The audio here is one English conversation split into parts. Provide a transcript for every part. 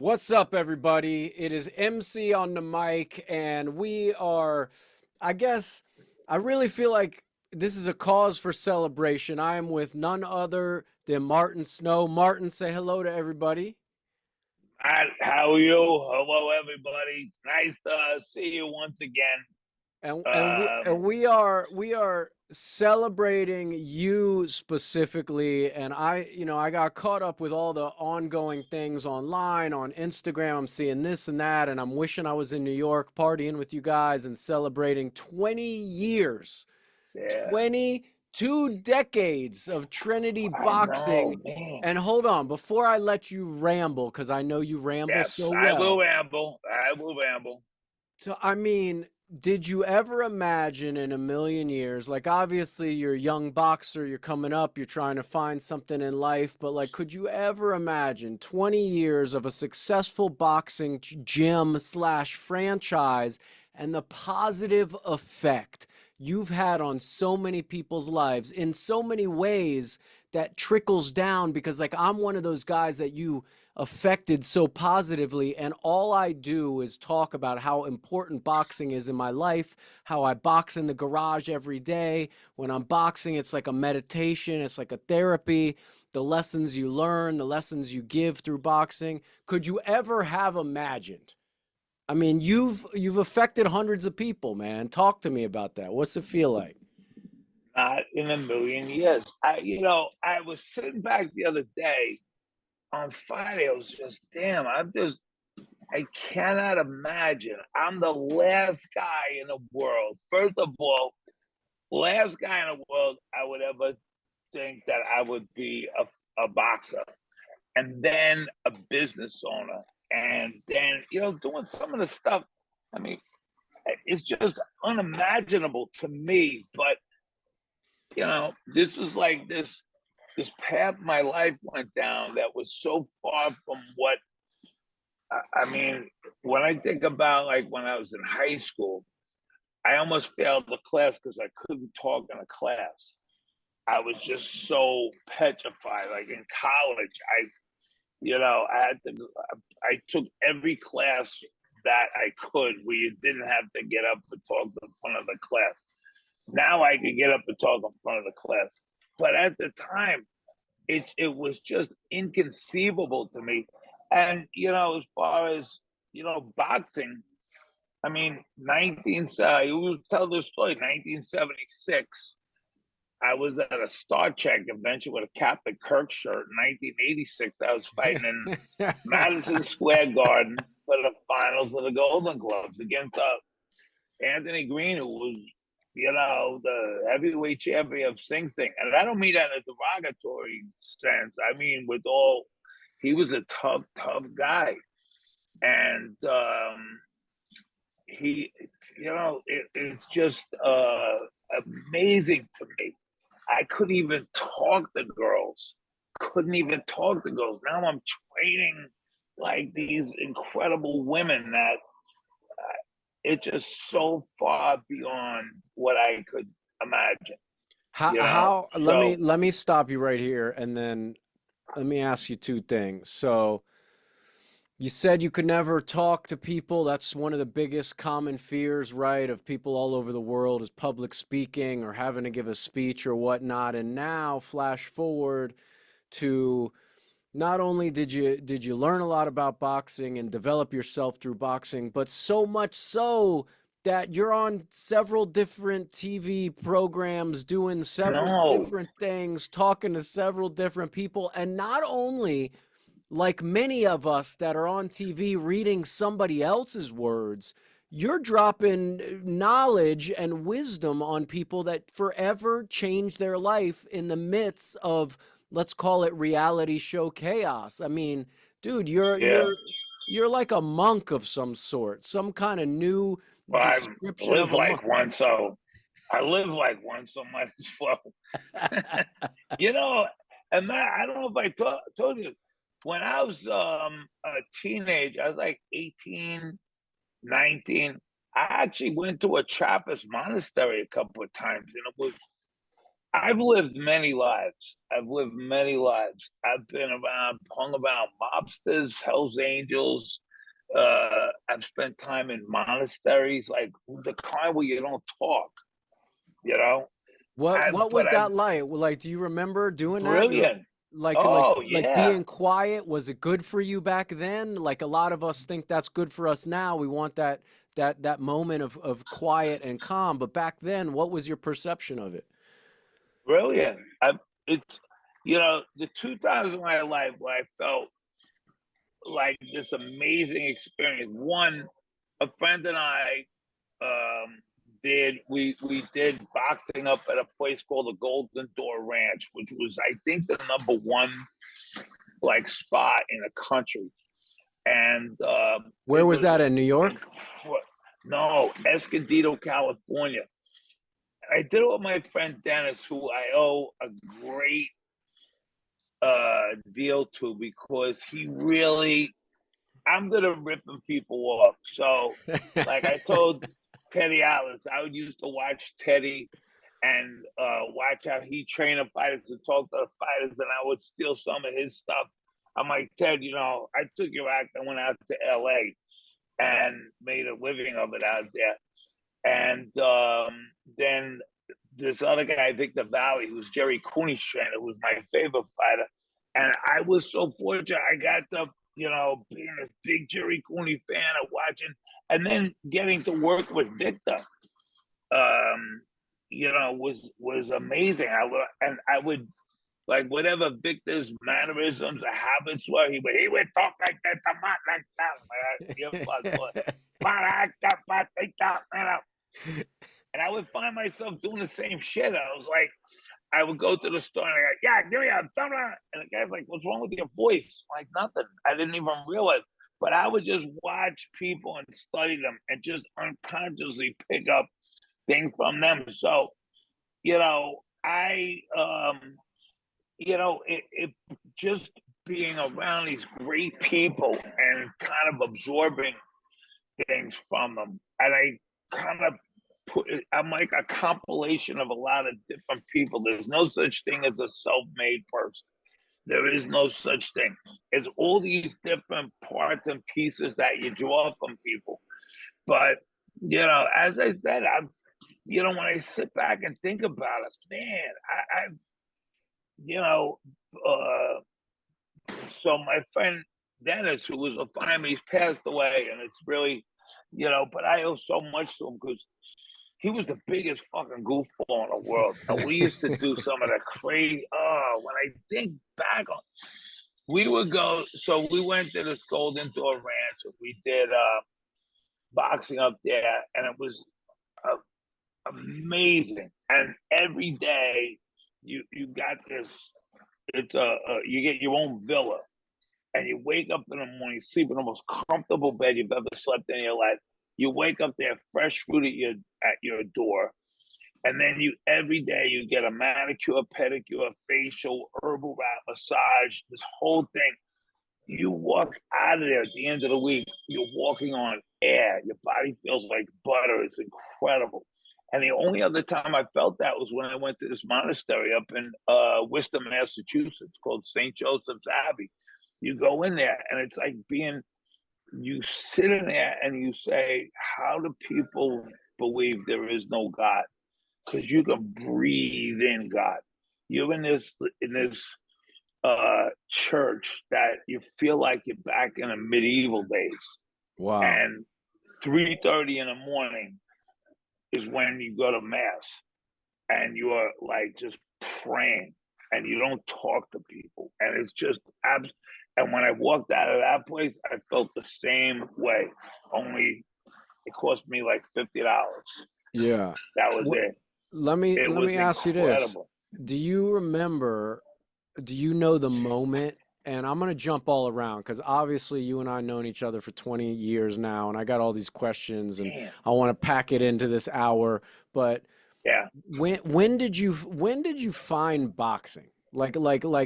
What's up, everybody? It is MC on the mic, and I guess, I really feel like this is a cause for celebration. I am with none other than Martin Snow. Martin, say hello to everybody. How are you? Hello, everybody. Nice to see you once again. And we are celebrating you specifically. And I got caught up with all the ongoing things online on Instagram. I'm seeing this and that, and I'm wishing I was in New York partying with you guys and celebrating 20 years, Yeah, 22 decades of Trinity I know, Boxing. man. And hold on, before I let you ramble, because I know you ramble Yes, so I will well. ramble. I will ramble. So, I mean, did you ever imagine in a million years, like obviously you're a young boxer, you're coming up, you're trying to find something in life, but like, could you ever imagine 20 years of a successful boxing gym slash franchise and the positive effect you've had on so many people's lives in so many ways that trickles down? Because like, I'm one of those guys that you affected so positively, and all I do is talk about how important boxing is in my life, how I box in the garage every day. When I'm boxing, it's like a meditation, it's like a therapy. The lessons you learn, the lessons you give through boxing. Could you ever have imagined? I mean, you've affected hundreds of people, man. Talk to me about that. What's it feel like? Not in a million years. I was sitting back the other day on Friday. I was just, damn, I cannot imagine. I'm the last guy in the world. First of all, last guy in the world I would ever think that I would be a boxer, and then a business owner, and then doing some of the stuff. I mean, it's just unimaginable to me. But this was like this path my life went down that was so far from what I mean. When I think about like when I was in high school, I almost failed the class because I couldn't talk in a class. I was just so petrified. Like in college, I had to. I took every class that I could where you didn't have to get up and talk in front of the class. Now I can get up and talk in front of the class, but at the time, it was just inconceivable to me. And as far as boxing, I mean, you will tell this story. 1976. I was at a Star Trek convention with a Captain Kirk shirt. In 1986, I was fighting in Madison Square Garden for the finals of the Golden Gloves against Anthony Green, who was, the heavyweight champion of Sing Sing. And I don't mean that in a derogatory sense. I mean, he was a tough, tough guy. And it's just amazing to me. I couldn't even talk to girls. Couldn't even talk to girls. Now I'm training like these incredible women that it's just so far beyond what I could imagine. Let me So stop you right here, and then let me ask you two things. So, you said you could never talk to people. That's one of the biggest common fears, right, of people all over the world is public speaking or having to give a speech or whatnot. And now, flash forward to not only did you learn a lot about boxing and develop yourself through boxing, but so much so that you're on several different TV programs doing several no, different things, talking to several different people, and not only like many of us that are on TV reading somebody else's words, you're dropping knowledge and wisdom on people that forever change their life in the midst of, let's call it, reality show chaos. I mean, dude, you're yeah. you're you're like a monk of some sort, some kind of new Well, I description live of a monk. like one, so I live like one, so might as well. you know, and Matt, I don't know if I told you, when I was a teenager, I was like 18, 19. I actually went to a Trappist monastery a couple of times, and I've lived many lives. I've lived many lives. I've been around, hung around mobsters, Hell's Angels. I've spent time in monasteries, like the kind where you don't talk, you know. What But was I've that like? Like, do you remember doing that? brilliant. Like Oh like yeah, being quiet, was it good for you back then? Like a lot of us think that's good for us now. We want that moment of quiet and calm, but back then, what was your perception of it? brilliant. It's the two times in my life where I felt like this amazing experience. One, a friend and I we did boxing up at a place called the Golden Door Ranch, which was I think the number one like spot in the country, and Where it was was that in New York? no Escondido, California. I did it with my friend Dennis, who I owe a great deal to because he really I'm good at ripping people off. So, like I told Teddy Atlas, I would used to watch Teddy and watch how he trained the fighters and talk to the fighters, and I would steal some of his stuff. I'm like, Ted, I took your act. I went out to LA and made a living of it out there. And then this other guy, Victor Valley, who's Jerry Cooney's trainer, who was my favorite fighter. And I was so fortunate. I got to, being a big Jerry Cooney fan of watching, and then getting to work with Victor, was amazing. I would like whatever Victor's mannerisms or habits were. He would talk like that, like that. And I would find myself doing the same shit. I would go to the store and I go, yeah, give me a thumb. And the guy's like, what's wrong with your voice? Like, nothing. I didn't even realize. But I would just watch people and study them and just unconsciously pick up things from them. So, I, it just being around these great people and kind of absorbing things from them. And I kind of I'm like a compilation of a lot of different people. There's no such thing as a self-made person. There is no such thing. It's all these different parts and pieces that you draw from people. But as I said, when I sit back and think about it, man, you know, uh, so my friend Dennis, who was a fireman, he's passed away, and it's really, but I owe so much to him because he was the biggest fucking goofball in the world. And we used to do some of the crazy. Oh, when I think back on, we would go. So we went to this Golden Door Ranch and we did boxing up there, and it was uh, amazing. And every day you got this. It's you get your own villa, and you wake up in the morning, sleep in the most comfortable bed you've ever slept in your life. You wake up there, fresh fruit at your door, and then you every day you get a manicure, pedicure, facial, herbal wrap, massage, this whole thing. You walk out of there at the end of the week, you're walking on air. Your body feels like butter. It's incredible. And the only other time I felt that was when I went to this monastery up in Worcester, Massachusetts, called St. Joseph's Abbey. You go in there, and it's like you sit in there and you say, how do people believe there is no God? Because you can breathe in God. You're in this church that you feel like you're back in the medieval days. Wow. And 3:30 in the morning is when you go to mass, and you are like just praying, and you don't talk to people, and it's just and when I walked out of that place, I felt the same way. Only it cost me like $50. Yeah. That was What, it. let me It let was me ask you this. incredible. Do you remember, do you know the moment? And I'm going to jump all around because obviously you and I known each other for 20 years now, and I got all these questions, and Damn. I want to pack it into this hour. But Yeah. when did you find boxing? Like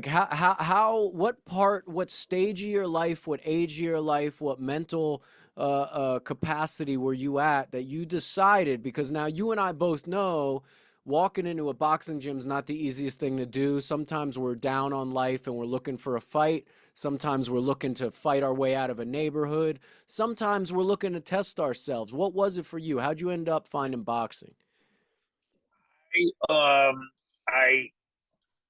how what stage of your life, what age of your life, what mental capacity were you at that you decided, because now you and I both know walking into a boxing gym is not the easiest thing to do. Sometimes we're down on life and we're looking for a fight. Sometimes we're looking to fight our way out of a neighborhood. Sometimes we're looking to test ourselves. What was it for you? How'd you end up finding boxing? I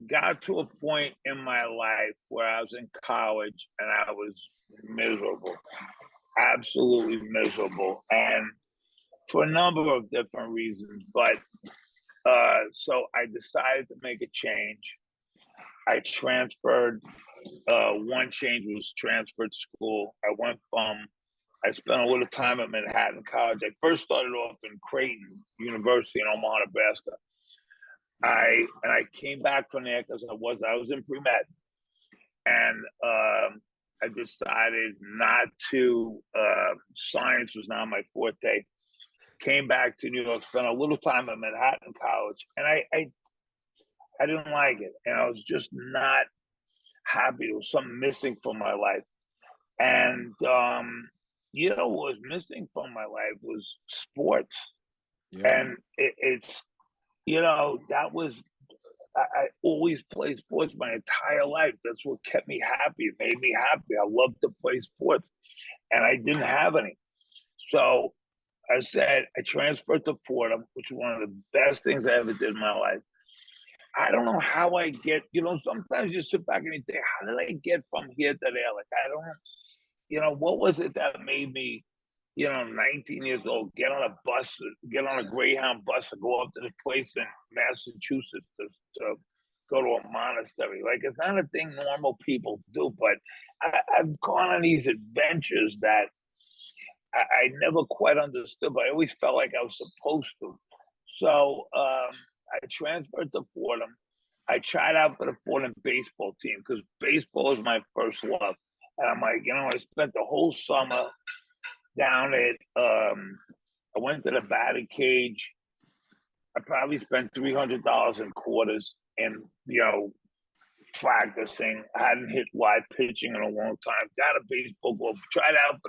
got to a point in my life where I was in college and I was miserable, absolutely miserable, and for a number of different reasons. But so I decided to make a change. I transferred. One change was transferred school. I spent a little time at Manhattan College. I first started off in Creighton University in Omaha, Nebraska. I came back from there because I was in pre med, and I decided not to. Science was not my forte. Came back to New York, spent a little time at Manhattan College, and I didn't like it, and I was just not happy. There was something missing from my life, and what was missing from my life was sports, Yeah. and it's that was I always played sports my entire life. That's what kept me happy. It made me happy. I loved to play sports, and I didn't have any. So I said I transferred to Fordham, which was one of the best things I ever did in my life. I don't know how I get, sometimes you sit back and you think, how did I get from here to there? Like, I don't, what was it that made me, 19 years old, get on a Greyhound bus and go up to the place in Massachusetts to go to a monastery. Like, it's not a thing normal people do, but I've gone on these adventures that I never quite understood, but I always felt like I was supposed to. So I transferred to Fordham. I tried out for the Fordham baseball team because baseball is my first love. And I'm like, I spent the whole summer down at, I went to the batting cage. I probably spent $300 in quarters and, practicing. I hadn't hit live pitching in a long time. Got a baseball glove, tried out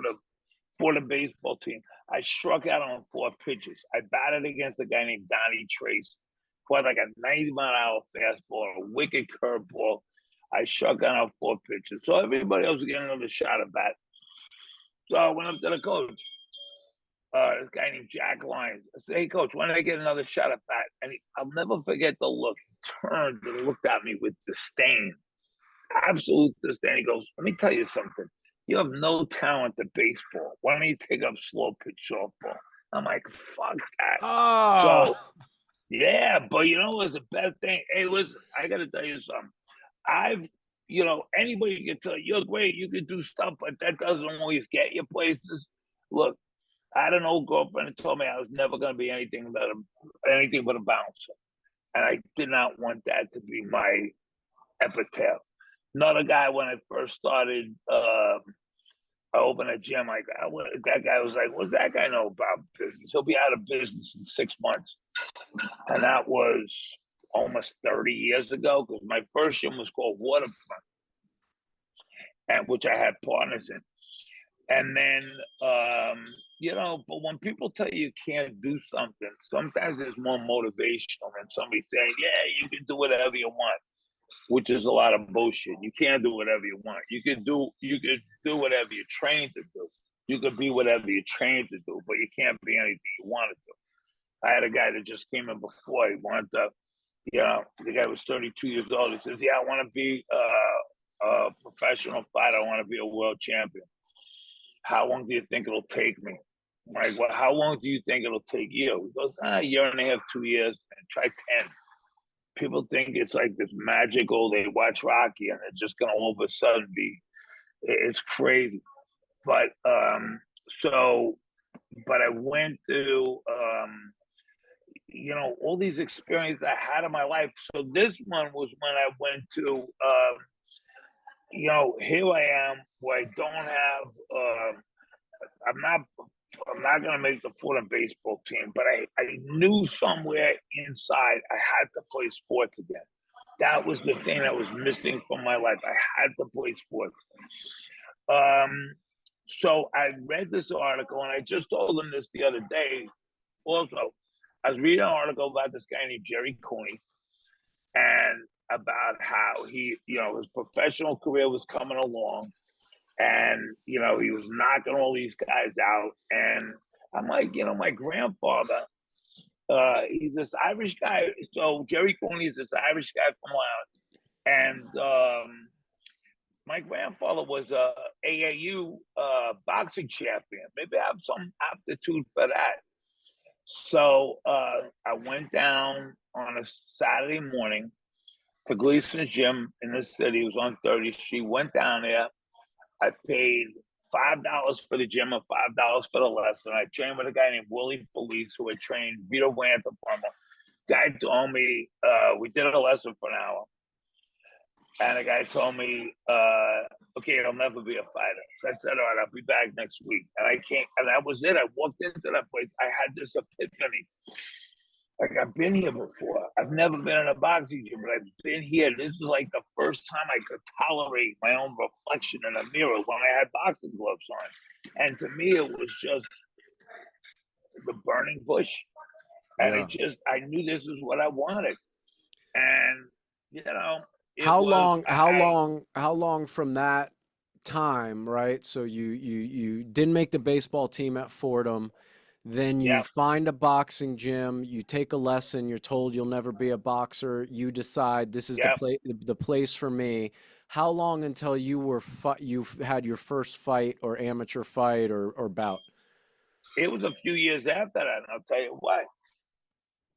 for the baseball team. I struck out on 4 pitches. I batted against a guy named Donnie Trace, who had like a 90-mile-an-hour fastball, a wicked curveball. I struck out on 4 pitches. So everybody else was getting another shot at bat. So I went up to the coach, this guy named Jack Lyons. I said, hey, coach, when did I get another shot at bat? And I'll never forget the look. He turned and looked at me with disdain, absolute disdain. He goes, let me tell you something. You have no talent at baseball. Why don't you take up slow pitch softball? I'm like, fuck that. Oh, So, yeah, but you know what's the best thing? Hey, listen, I got to tell you something. I've, anybody can tell you, you're great, you can do stuff, but that doesn't always get you places. Look, I had an old girlfriend who told me I was never going to be anything but a bouncer. And I did not want that to be my epitaph. Another guy, when I first started, I opened a gym. Like that guy was like, "What's that guy know about business? He'll be out of business in 6 months." And that was almost 30 years ago because my first gym was called Waterfront, and which I had partners in. And then, but when people tell you can't do something, sometimes it's more motivational than somebody saying, "Yeah, you can do whatever you want," which is a lot of bullshit. You can't do whatever you want. You can do whatever you're trained to do. You can be whatever you're trained to do, but you can't be anything you want to do. I had a guy that just came in before. He wanted to, the guy was 32 years old. He says, "Yeah, I want to be a professional fighter. I want to be a world champion. How long do you think it'll take me?" I'm like, well, how long do you think it'll take you? He goes, a year and a half, 2 years, and try 10. People think it's like this magical, they watch Rocky and it's just gonna all of a sudden be, it's crazy. But so but I went to all these experiences I had in my life. So this one was when I went to here I am where I don't have I'm not I'm not gonna make the Florida baseball team, but I knew somewhere inside I had to play sports again. That was the thing that was missing from my life. I had to play sports. So I read this article, and I just told them this the other day. Also, I was reading an article about this guy named Jerry Cooney, and about how his professional career was coming along, and he was knocking all these guys out. And I'm like, my grandfather, he's this Irish guy. So Jerry Cooney is this Irish guy from Ireland, and my grandfather was a AAU boxing champion. Maybe I have some aptitude for that. So I went down on a Saturday morning to Gleason's gym in the city. It was on 30th Street. Went down there. I paid $5 for the gym and $5 for the lesson. I trained with a guy named Willie Felice, who had trained Vito Wanta for me. Guy told me we did a lesson for an hour, and the guy told me, "Okay, I'll never be a fighter." So I said, "All right, I'll be back next week." And I came, and that was it. I walked into that place. I had this epiphany. Like, I've been here before. I've never been in a boxing gym, but I've been here. This is like the first time I could tolerate my own reflection in a mirror when I had boxing gloves on. And to me, it was just the burning bush. And Yeah. I knew this is what I wanted. And, it How was, long how long how long from that time, right? So you didn't make the baseball team at Fordham, then you yep, find a boxing gym, you take a lesson, you're told you'll never be a boxer, you decide this is yep. the place for me. How long until you had your first fight or amateur fight or bout? It was a few years after that. And I'll tell you what,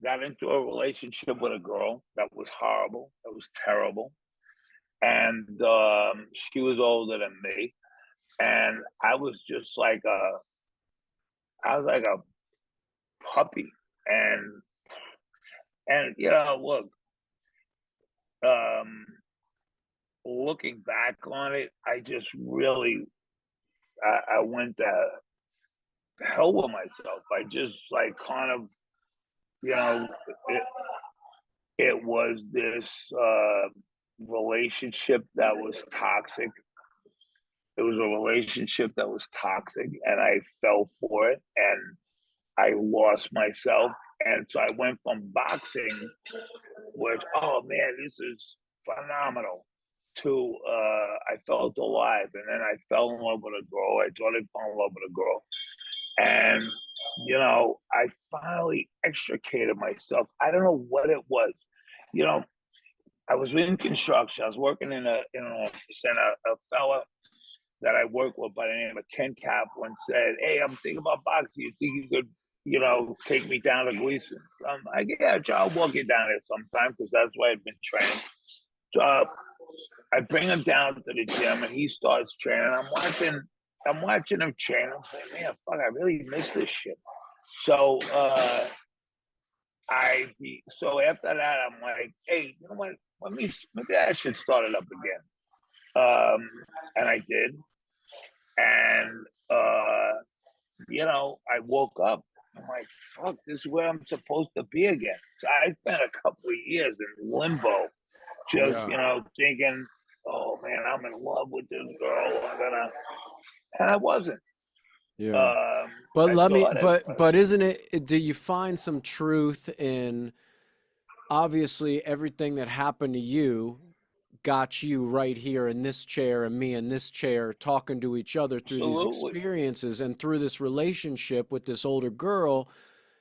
got into a relationship with a girl that was horrible, that was terrible. And she was older than me. And I was like a puppy. And look, um, looking back on it, I just really, I went to hell with myself. I just like kind of, you know, it, it was this relationship that was toxic. It was a relationship that was toxic, and I fell for it, and I lost myself. And so I went from boxing, which, oh man, this is phenomenal, to I felt alive. And then I fell in love with a girl. I thought I fell in love with a girl. And, I finally extricated myself. I don't know what it was. You know, I was in construction. I was working in an office, and a fella that I work with by the name of Ken Kaplan said, "Hey, I'm thinking about boxing. You think you could, take me down to Gleason?" I'm like, "Yeah, I'll walk you down there sometime," because that's why I've been training. So I bring him down to the gym, and he starts training. I'm watching him train. I'm saying, "Man, fuck, I really miss this shit." So so after that, I'm like, "Hey, you know what? Maybe I should start it up again." And I did. And I woke up. I'm like, fuck, this is where I'm supposed to be again. So I spent a couple of years in limbo, just, Yeah. thinking, oh man, I'm in love with this girl. And I wasn't. Yeah. But I let me thought it, but isn't it, do you find some truth in, obviously everything that happened to you got you right here in this chair and me in this chair talking to each other through these absolutely. experiences and through this relationship with this older girl.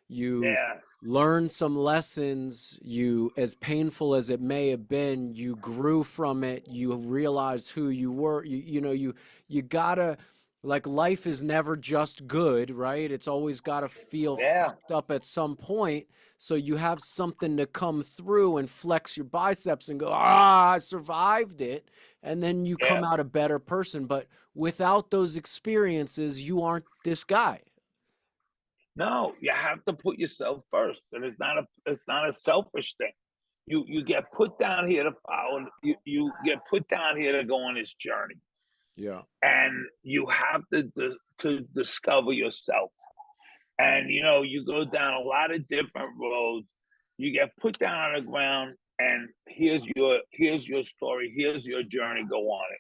You Yeah, learned some lessons. You, as painful as it may have been, you grew from it. You realized who you were. You gotta, like, life is never just good, right? It's always gotta feel yeah, fucked up at some point. So you have something to come through and flex your biceps and go, I survived it. And then you come yeah. out a better person. But without those experiences, you aren't this guy. No, you have to put yourself first. And it's not a selfish thing. You get put down here to follow, you get put down here to go on this journey. Yeah. And you have to discover yourself. And you go down a lot of different roads. You get put down on the ground, and here's your story, here's your journey, go on it.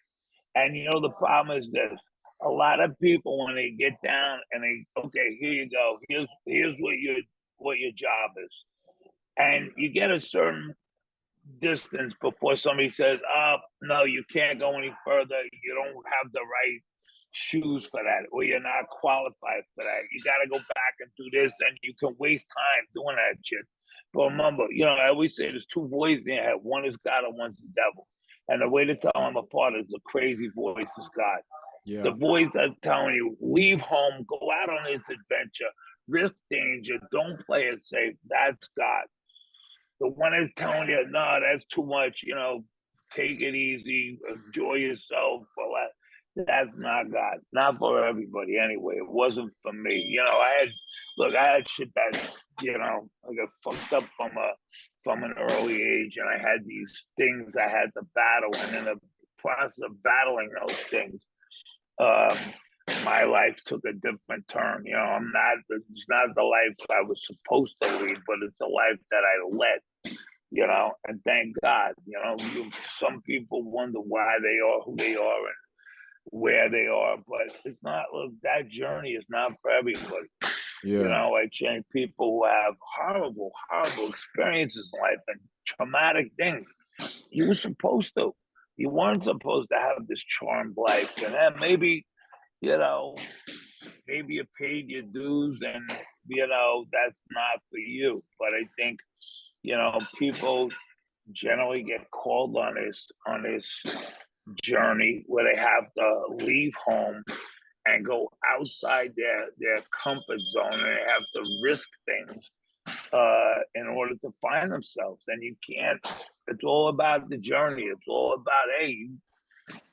And the problem is this: a lot of people, when they get down and okay, here you go, here's what what your job is. And you get a certain distance before somebody says, "Oh, no, you can't go any further. You don't have the right shoes for that, or you're not qualified for that. You got to go back and do this, and you can waste time doing that shit." But remember, I always say there's two voices in your head. One is God and one's the devil. And the way to tell them apart is the crazy voice is God. The Yeah. voice that's telling you, leave home, go out on this adventure, risk danger, don't play it safe. That's God. The one is telling you, no, that's too much, take it easy, enjoy yourself. Well, that's not God. Not for everybody anyway. It wasn't for me. I had shit that, I got fucked up from an early age, and I had these things I had to battle, and in the process of battling those things, um, my life took a different turn. It's not the life I was supposed to lead, but it's the life that I led, and thank God. Some people wonder why they are who they are and where they are, but it's not, look, that journey is not for everybody. Yeah. I train people who have horrible, horrible experiences in life and traumatic things. You were supposed to. You weren't supposed to have this charmed life. And then you know, maybe you paid your dues and, that's not for you. But I think, people generally get called on this journey where they have to leave home and go outside their comfort zone, and they have to risk things in order to find themselves. And you can't. It's all about the journey. It's all about, hey, you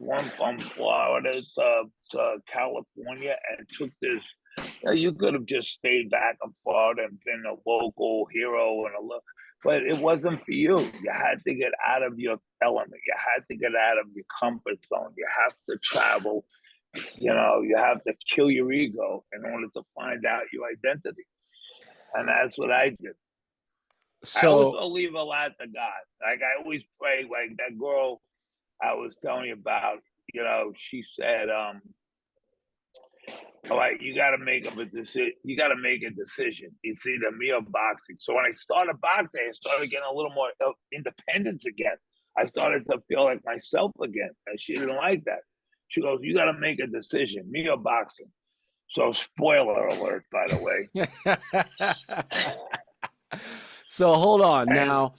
went from Florida to California and took this. You could have just stayed back in Florida and been a local hero but it wasn't for you. You had to get out of your element. You had to get out of your comfort zone. You have to travel. You have to kill your ego in order to find out your identity. And that's what I did. I So also leave a lot to God. Like, I always pray, like that girl I was telling you about, she said, all right, you got to make up a decision. You got to make a decision. It's either me or boxing. So when I started boxing, I started getting a little more independence again. I started to feel like myself again. And she didn't like that. She goes, you got to make a decision, me or boxing. So spoiler alert, by the way. so hold on. And Now,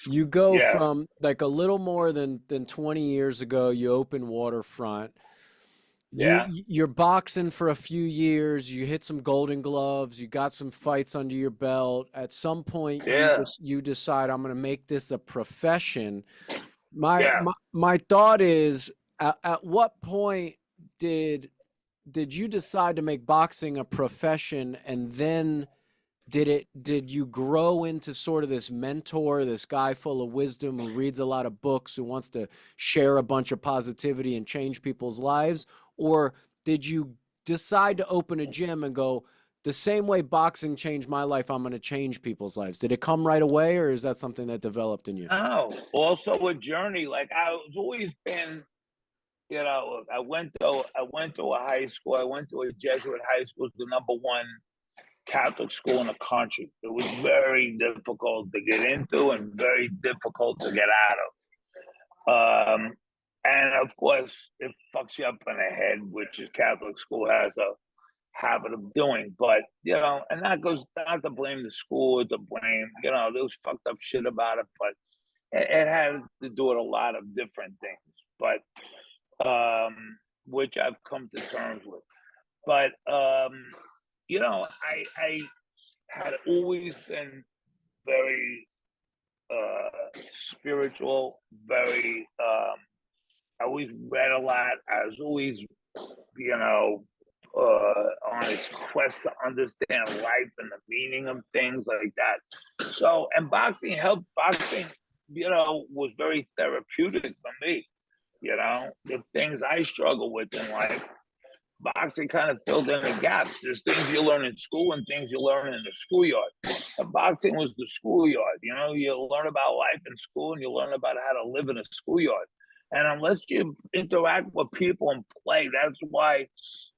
you go yeah, from like a little more than 20 years ago, you open Waterfront. yeah, You're boxing for a few years, you hit some golden gloves, you got some fights under your belt. At some point yeah, you decide I'm going to make this a profession. My yeah. my, my thought is at what point did did you decide to make boxing a profession, and then did you grow into sort of this mentor, this guy full of wisdom who reads a lot of books, who wants to share a bunch of positivity and change people's lives? Or did you decide to open a gym and go, the same way boxing changed my life, I'm going to change people's lives? Did it come right away, or is that something that developed in you? Oh, also a journey. Like, I was always been, I went to a high school. I went to a Jesuit high school, the number one Catholic school in the country. It was very difficult to get into and very difficult to get out of. And of course, it fucks you up in the head, which is Catholic school has a habit of doing. But, and that goes not to blame the school or to blame, there was fucked up shit about it, but it had to do with a lot of different things. But which I've come to terms with. But I had always been very spiritual, very I always read a lot. I was always, on this quest to understand life and the meaning of things like that. So, and boxing helped. Boxing, was very therapeutic for me. The things I struggle with in life, boxing kind of filled in the gaps. There's things you learn in school and things you learn in the schoolyard. And boxing was the schoolyard. You learn about life in school and you learn about how to live in a schoolyard. And unless you interact with people and play, that's why,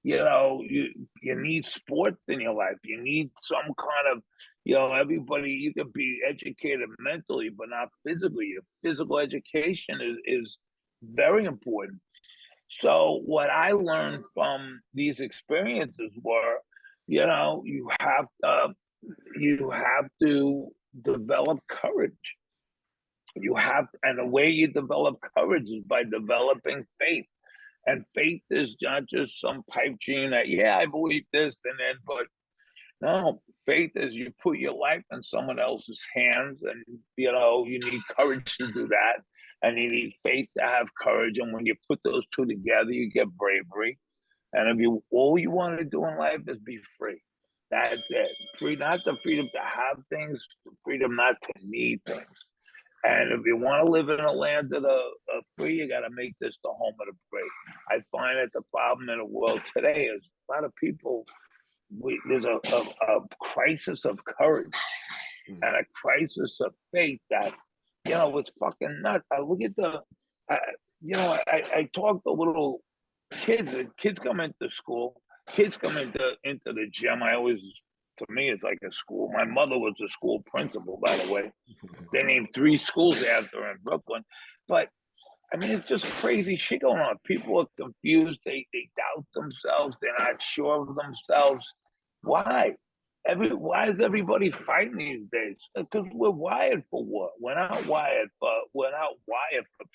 you need sports in your life. You need some kind of, everybody, you can be educated mentally, but not physically. Your physical education is very important. So what I learned from these experiences were, you have to develop courage. And the way you develop courage is by developing faith. And faith is not just some pipe dream that, yeah, I believe this, and then, but no, faith is you put your life in someone else's hands, and you need courage to do that, and you need faith to have courage. And when you put those two together, you get bravery. And if you all you want to do in life is be free, that's it. Free, not the freedom to have things, the freedom not to need things. And if you want to live in a land of the free, you got to make this the home of the free. I find that the problem in the world today is a lot of people. There's a crisis of courage and a crisis of faith that it's fucking nuts. I look at I talk to little kids. And kids come into school. Kids come into the gym. To me, it's like a school. My mother was a school principal, by the way. They named 3 schools after her in Brooklyn. But I mean, it's just crazy shit going on. People are confused. They doubt themselves. They're not sure of themselves. Why? Why is everybody fighting these days? Because we're wired for war. We're not wired for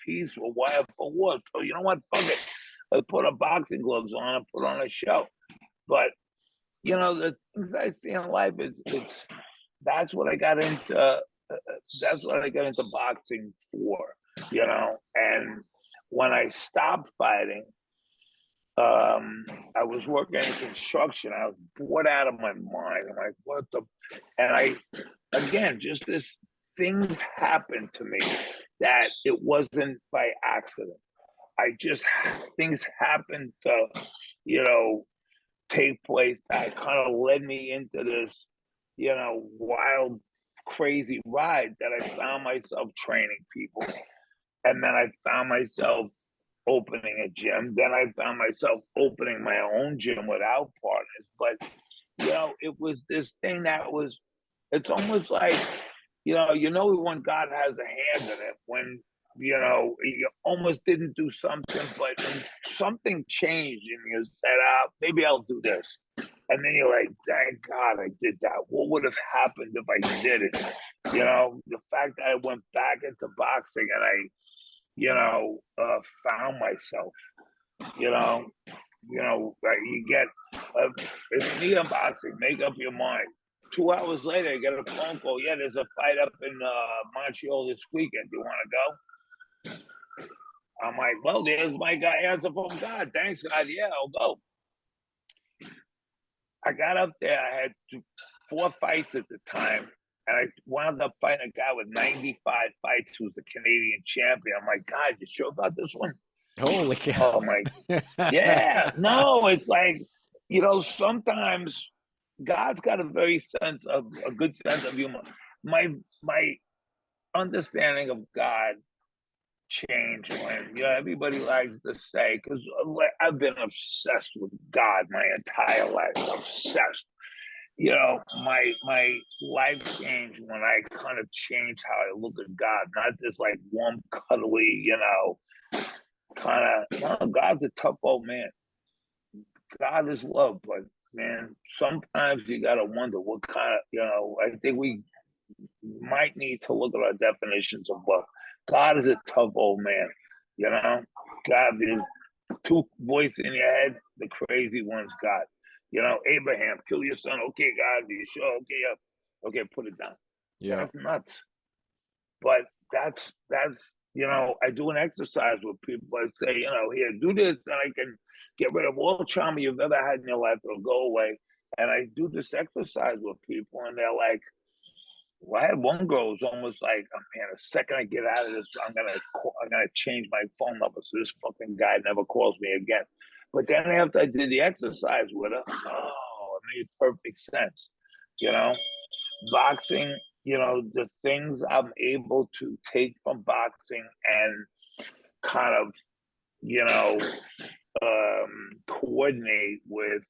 peace. We're wired for war. So you know what? Fuck it. Let's put our boxing gloves on and put on a show. But the things I see in life it's that's what I got into. That's what I got into boxing for. And when I stopped fighting, I was working in construction. I was bored out of my mind. I'm like, what the? And again, just this things happened to me that it wasn't by accident. Things happened to, take place that kind of led me into this, wild, crazy ride that I found myself training people. And then I found myself opening a gym. Then I found myself opening my own gym without partners. But, it was this thing it's almost like, when God has a hand in it, when, you almost didn't do something, but something changed and you said, maybe I'll do this. And then you're like, thank God I did that. What would have happened if I did it? The fact that I went back into boxing and I found myself, you get, it's me unboxing, make up your mind. 2 hours later, I get a phone call. Yeah, there's a fight up in Montreal this weekend. Do you want to go? I'm like, well, there's my guy answer from God. Thanks, God. Yeah, I'll go. I got up there. I had 4 fights at the time. And I wound up fighting a guy with 95 fights who's the Canadian champion. I'm like, God, you sure about this one? Holy Oh cow. my, yeah. No, it's like, sometimes God's got a good sense of humor. My understanding of God changed when, everybody likes to say, because I've been obsessed with God my entire life, obsessed. My life changed when I kind of changed how I look at God, not just like warm, cuddly, kind of. No, God's a tough old man. God is love, but man, sometimes you gotta wonder what kind of, I think we might need to look at our definitions of love. God is a tough old man, God is 2 voices in your head, the crazy one's God. Abraham, kill your son. Okay, God, are you sure? Okay, yeah. Okay, put it down. Yeah. That's nuts. But I do an exercise with people. I say, here, do this, and I can get rid of all trauma you've ever had in your life. It'll go away. And I do this exercise with people, and they're like, well, I had one girl who's almost like, oh, man, the second I get out of this, I'm gonna change my phone number so this fucking guy never calls me again. But then after I did the exercise with her, oh, it made perfect sense. You know, boxing, the things I'm able to take from boxing and kind of, coordinate with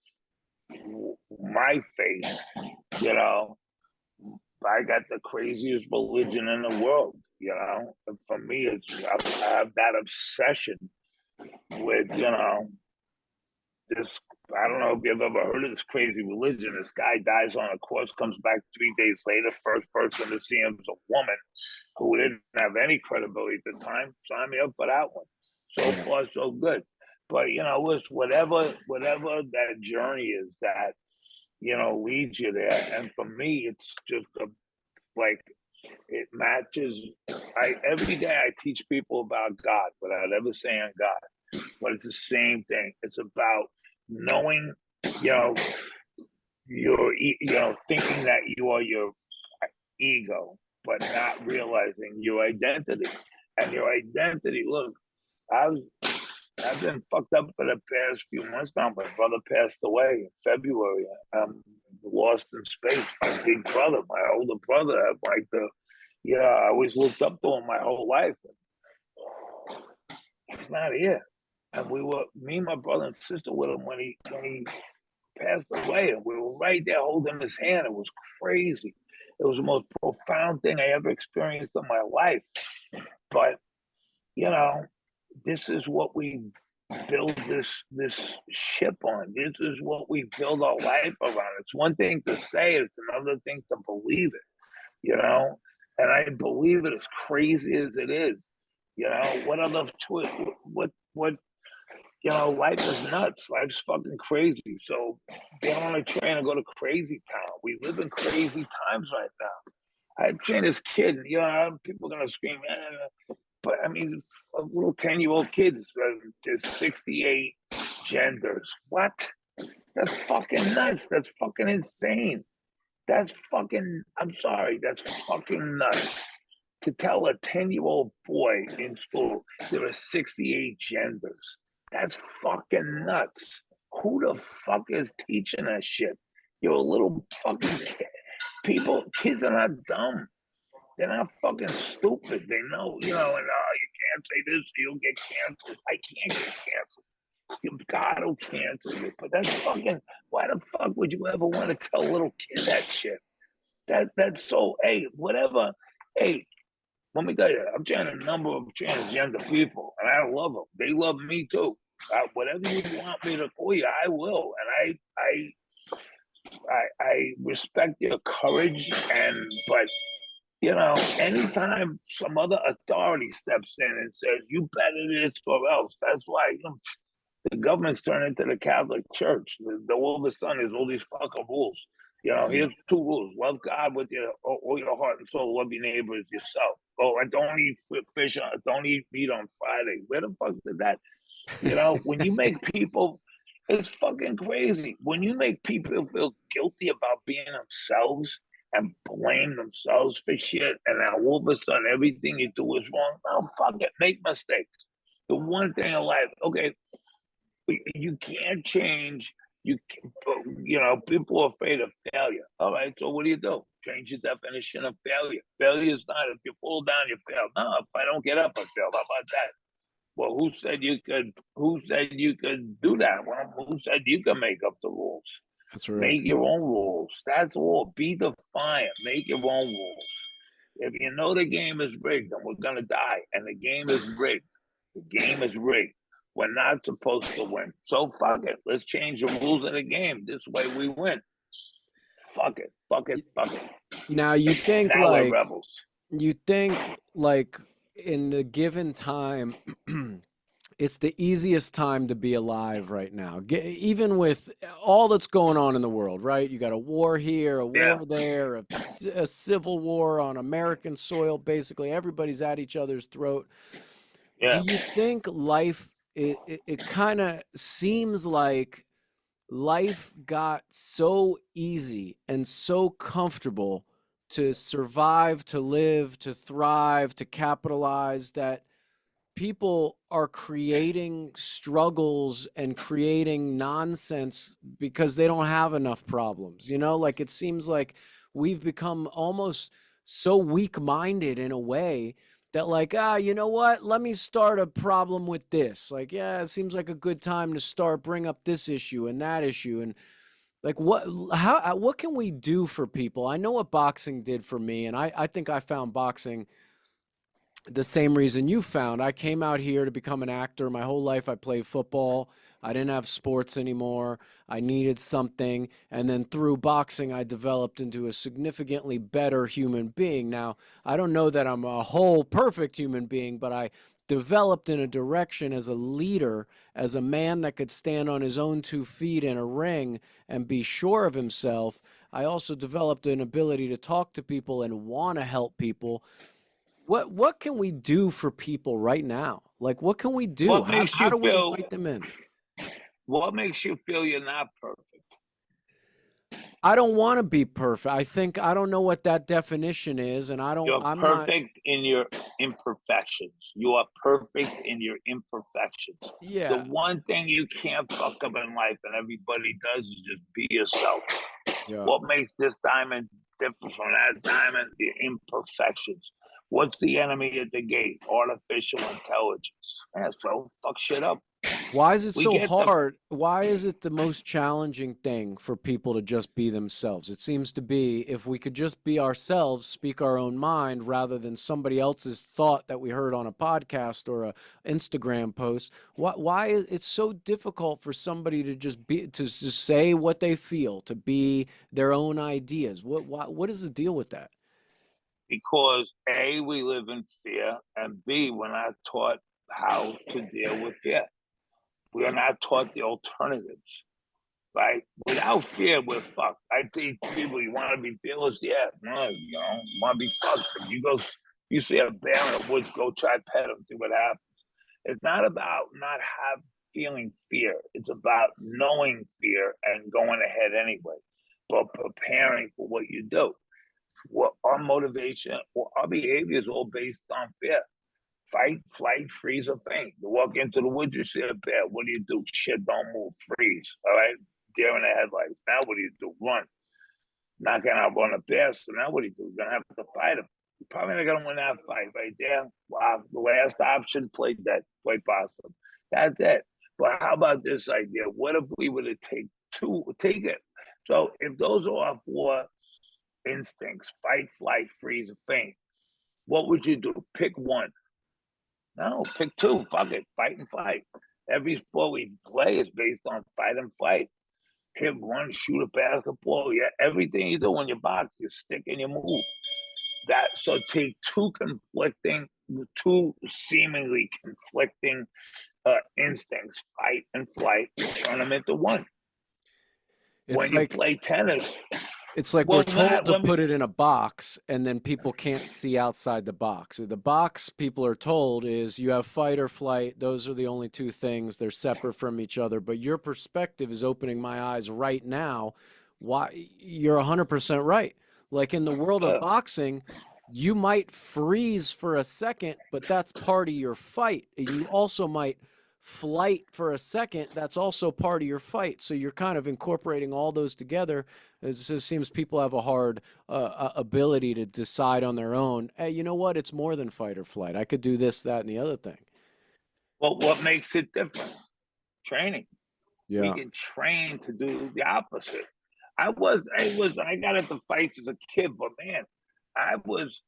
my faith, I got the craziest religion in the world. You know, and for me, I have that obsession with this. I don't know if you've ever heard of this crazy religion. This guy dies on a cross, comes back 3 days later. First person to see him is a woman who didn't have any credibility at the time. Sign me up for that one. So Yeah. far, so good. But it's whatever that journey is that leads you there. And for me, it's just like it matches. I every day I teach people about God without ever saying God, but it's the same thing. It's about knowing, you know, thinking that you are your ego, but not realizing your identity. And your identity, look, I was I've been fucked up for the past few months now. My brother passed away in February. I'm lost in space. My big brother, my older brother, I always looked up to him my whole life. He's not here. And me and my brother and sister with him when he passed away, and we were right there holding his hand. It was crazy. It was the most profound thing I ever experienced in my life. But you know, this is what we build this ship on. This is what we build our life around. It's one thing to say it, it's another thing to believe it. And I believe it as crazy as it is. What other life is nuts. Life's fucking crazy. So get on a train and go to crazy town. We live in crazy times right now. I trained this kid, people are gonna scream, but I mean, a little 10-year-old kid, there's 68 genders. What? That's fucking nuts. That's fucking insane. I'm sorry, that's fucking nuts. To tell a 10-year-old boy in school there are 68 genders. That's fucking nuts. Who the fuck is teaching that shit? You're a little fucking kid. Kids are not dumb. They're not fucking stupid. They know, and you can't say this, you'll get canceled. I can't get canceled. God will cancel you. But that's fucking, why the fuck would you ever want to tell a little kid that shit? That's so, hey, whatever. Hey, let me tell you, I'm training a number of transgender people, and I love them. They love me too. Whatever you want me to call you, I will. And I respect your courage, but anytime some other authority steps in and says, you better this or else, that's why the government's turned into the Catholic Church. All of a sudden, there's all these fucking rules. Yeah. Here's 2 rules. Love God with all your heart and soul. Love your neighbor as yourself. Oh, and don't eat fish, don't eat meat on Friday. Where the fuck did that? When you make people, it's fucking crazy. When you make people feel guilty about being themselves and blame themselves for shit, and now all of a sudden everything you do is wrong. No, fuck it. Make mistakes. The one thing in life, okay, you can't change. People are afraid of failure. All right, so what do? Change your definition of failure. Failure is not if you fall down, you fail. No, if I don't get up, I fail. How about that? Well, who said you could? Who said you could do that? Well, who said you can make up the rules? That's right. Make your own rules. That's all. Be defiant. Make your own rules. If you know the game is rigged and we're gonna die, and the game is rigged, the game is rigged. We're not supposed to win. So fuck it. Let's change the rules of the game. This way we win. Fuck it. Fuck it. Fuck it. Now you think Now we're like rebels. you think like in the given time it's the easiest time to be alive right now. Even with all that's going on in the world, right? You got a war here, a Yeah. war there, a civil war on American soil. Basically, everybody's at each other's throat. Do Yeah. you think life, it kind of seems like life got so easy and so comfortable to survive, to live, to thrive, to capitalize that people are creating struggles and creating nonsense because they don't have enough problems. Like it seems like we've become almost so weak-minded in a way that like, you know what? Let me start a problem with this. Like, yeah, it seems like a good time to bring up this issue and that issue. And Like what can we do for people? I know what boxing did for me, and I think I found boxing the same reason you found. I came out here to become an actor. My whole life I played football. I didn't have sports anymore. I needed something. And then through boxing, I developed into a significantly better human being. Now, I don't know that I'm a whole perfect human being, but I developed in a direction as a leader, as a man that could stand on his own 2 feet in a ring and be sure of himself. I also developed an ability to talk to people and want to help people. What can we do for people right now? Like, what can we do? What How makes how you do we feel? invite them in? What makes you feel you're not perfect? I don't want to be perfect. I think I don't know what that definition is, and You're I'm not. perfect in your imperfections. You are perfect in your imperfections. The Yeah, one thing you can't fuck up in life, and everybody does, is just be yourself. yeah. What makes this diamond different from that diamond? The imperfections. What's the enemy at the gate? Artificial intelligence. Yeah, so fuck shit up. Why is it We so get the hard? Why is it the most challenging thing for people to just be themselves? It seems to be if we could just be ourselves, speak our own mind rather than somebody else's thought that we heard on a podcast or a Instagram post. Why it's so difficult for somebody to just be to just say what they feel, to be their own ideas? What is the deal with that? because A, we live in fear, and B, we're not taught how to deal with fear. We are not taught the alternatives, right? Without fear, we're fucked. I think people, you want to be fearless? Yeah, no, you want to be fucked. If you go, you see a bear in the woods, go try to pet him, see what happens. It's not about not have feeling fear. It's about knowing fear and going ahead anyway, but preparing for what you do. What our motivation or our behavior is all based on fear. Fight, flight, freeze, or faint. You walk into the woods, you see a bear. What do? Shit, don't move, freeze. All right, deer in the headlights. Now what do? Run. Not gonna outrun a bear. So now what do? You're gonna have to fight him. You're probably not gonna win that fight right there. Wow, the last option, play dead, play possum. That's it. But how about this idea? What if we were to take it? So if those are our four instincts, fight, flight, freeze, or faint, what would you do? Pick one. No, pick two. Fuck it. Fight and flight. Every sport we play is based on fight and flight. Hit, run, shoot a basketball. Yeah, everything you do when you box, you stick and you move. That so take two seemingly conflicting instincts, fight and flight, turn them into one. It's When you like play tennis, It's like we're well, told Matt, to let me. put it in a box and then people can't see outside the box. The box people are told is you have fight or flight. Those are the only two things. They're separate from each other. But your perspective is opening my eyes right now. Why you're 100% right. Like in the world of Uh, boxing, you might freeze for a second, but that's part of your fight. You also might flight for a second. That's also part of your fight. So you're kind of incorporating all those together. It just seems people have a hard ability to decide on their own. Hey, you know what? It's more than fight or flight. I could do this, that, and the other thing. well, what makes it different? Training. We Yeah. can train to do the opposite. I got into fights as a kid, but man, I was,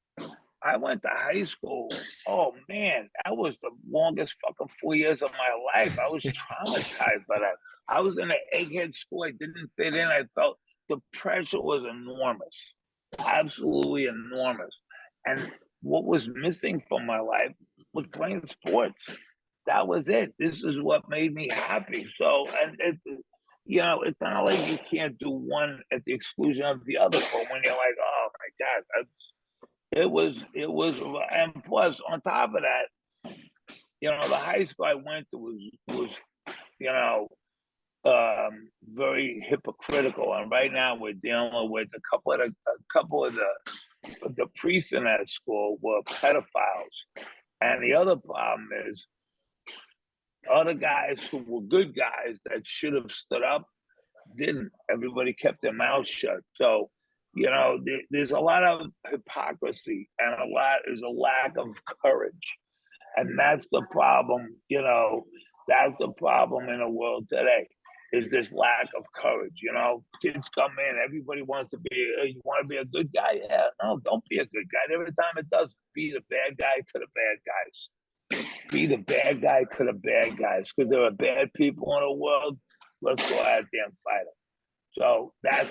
I went to high school. Oh man, that was the longest fucking 4 years of my life. I was traumatized by that. I was in an egghead school. I didn't fit in. I felt the pressure was enormous, absolutely enormous. And what was missing from my life was playing sports. That was it. This is what made me happy. So, and it's not like you can't do one at the exclusion of the other. But when you're like, oh my god, and plus on top of that, the high school I went to was you know very hypocritical. And right now we're dealing with a couple of the priests in that school were pedophiles. And the other problem is other guys who were good guys that should have stood up didn't. Everybody kept their mouths shut. So, there's a lot of hypocrisy and there's a lack of courage. And that's the problem, that's the problem in the world today. is this lack of courage. You know, kids come in, everybody wants to be, hey, you want to be a good guy? Yeah, no, don't be a good guy. Every time it does, be the bad guy to the bad guys. Be the bad guy to the bad guys, because there are bad people in the world. Let's go out there and fight them. So that's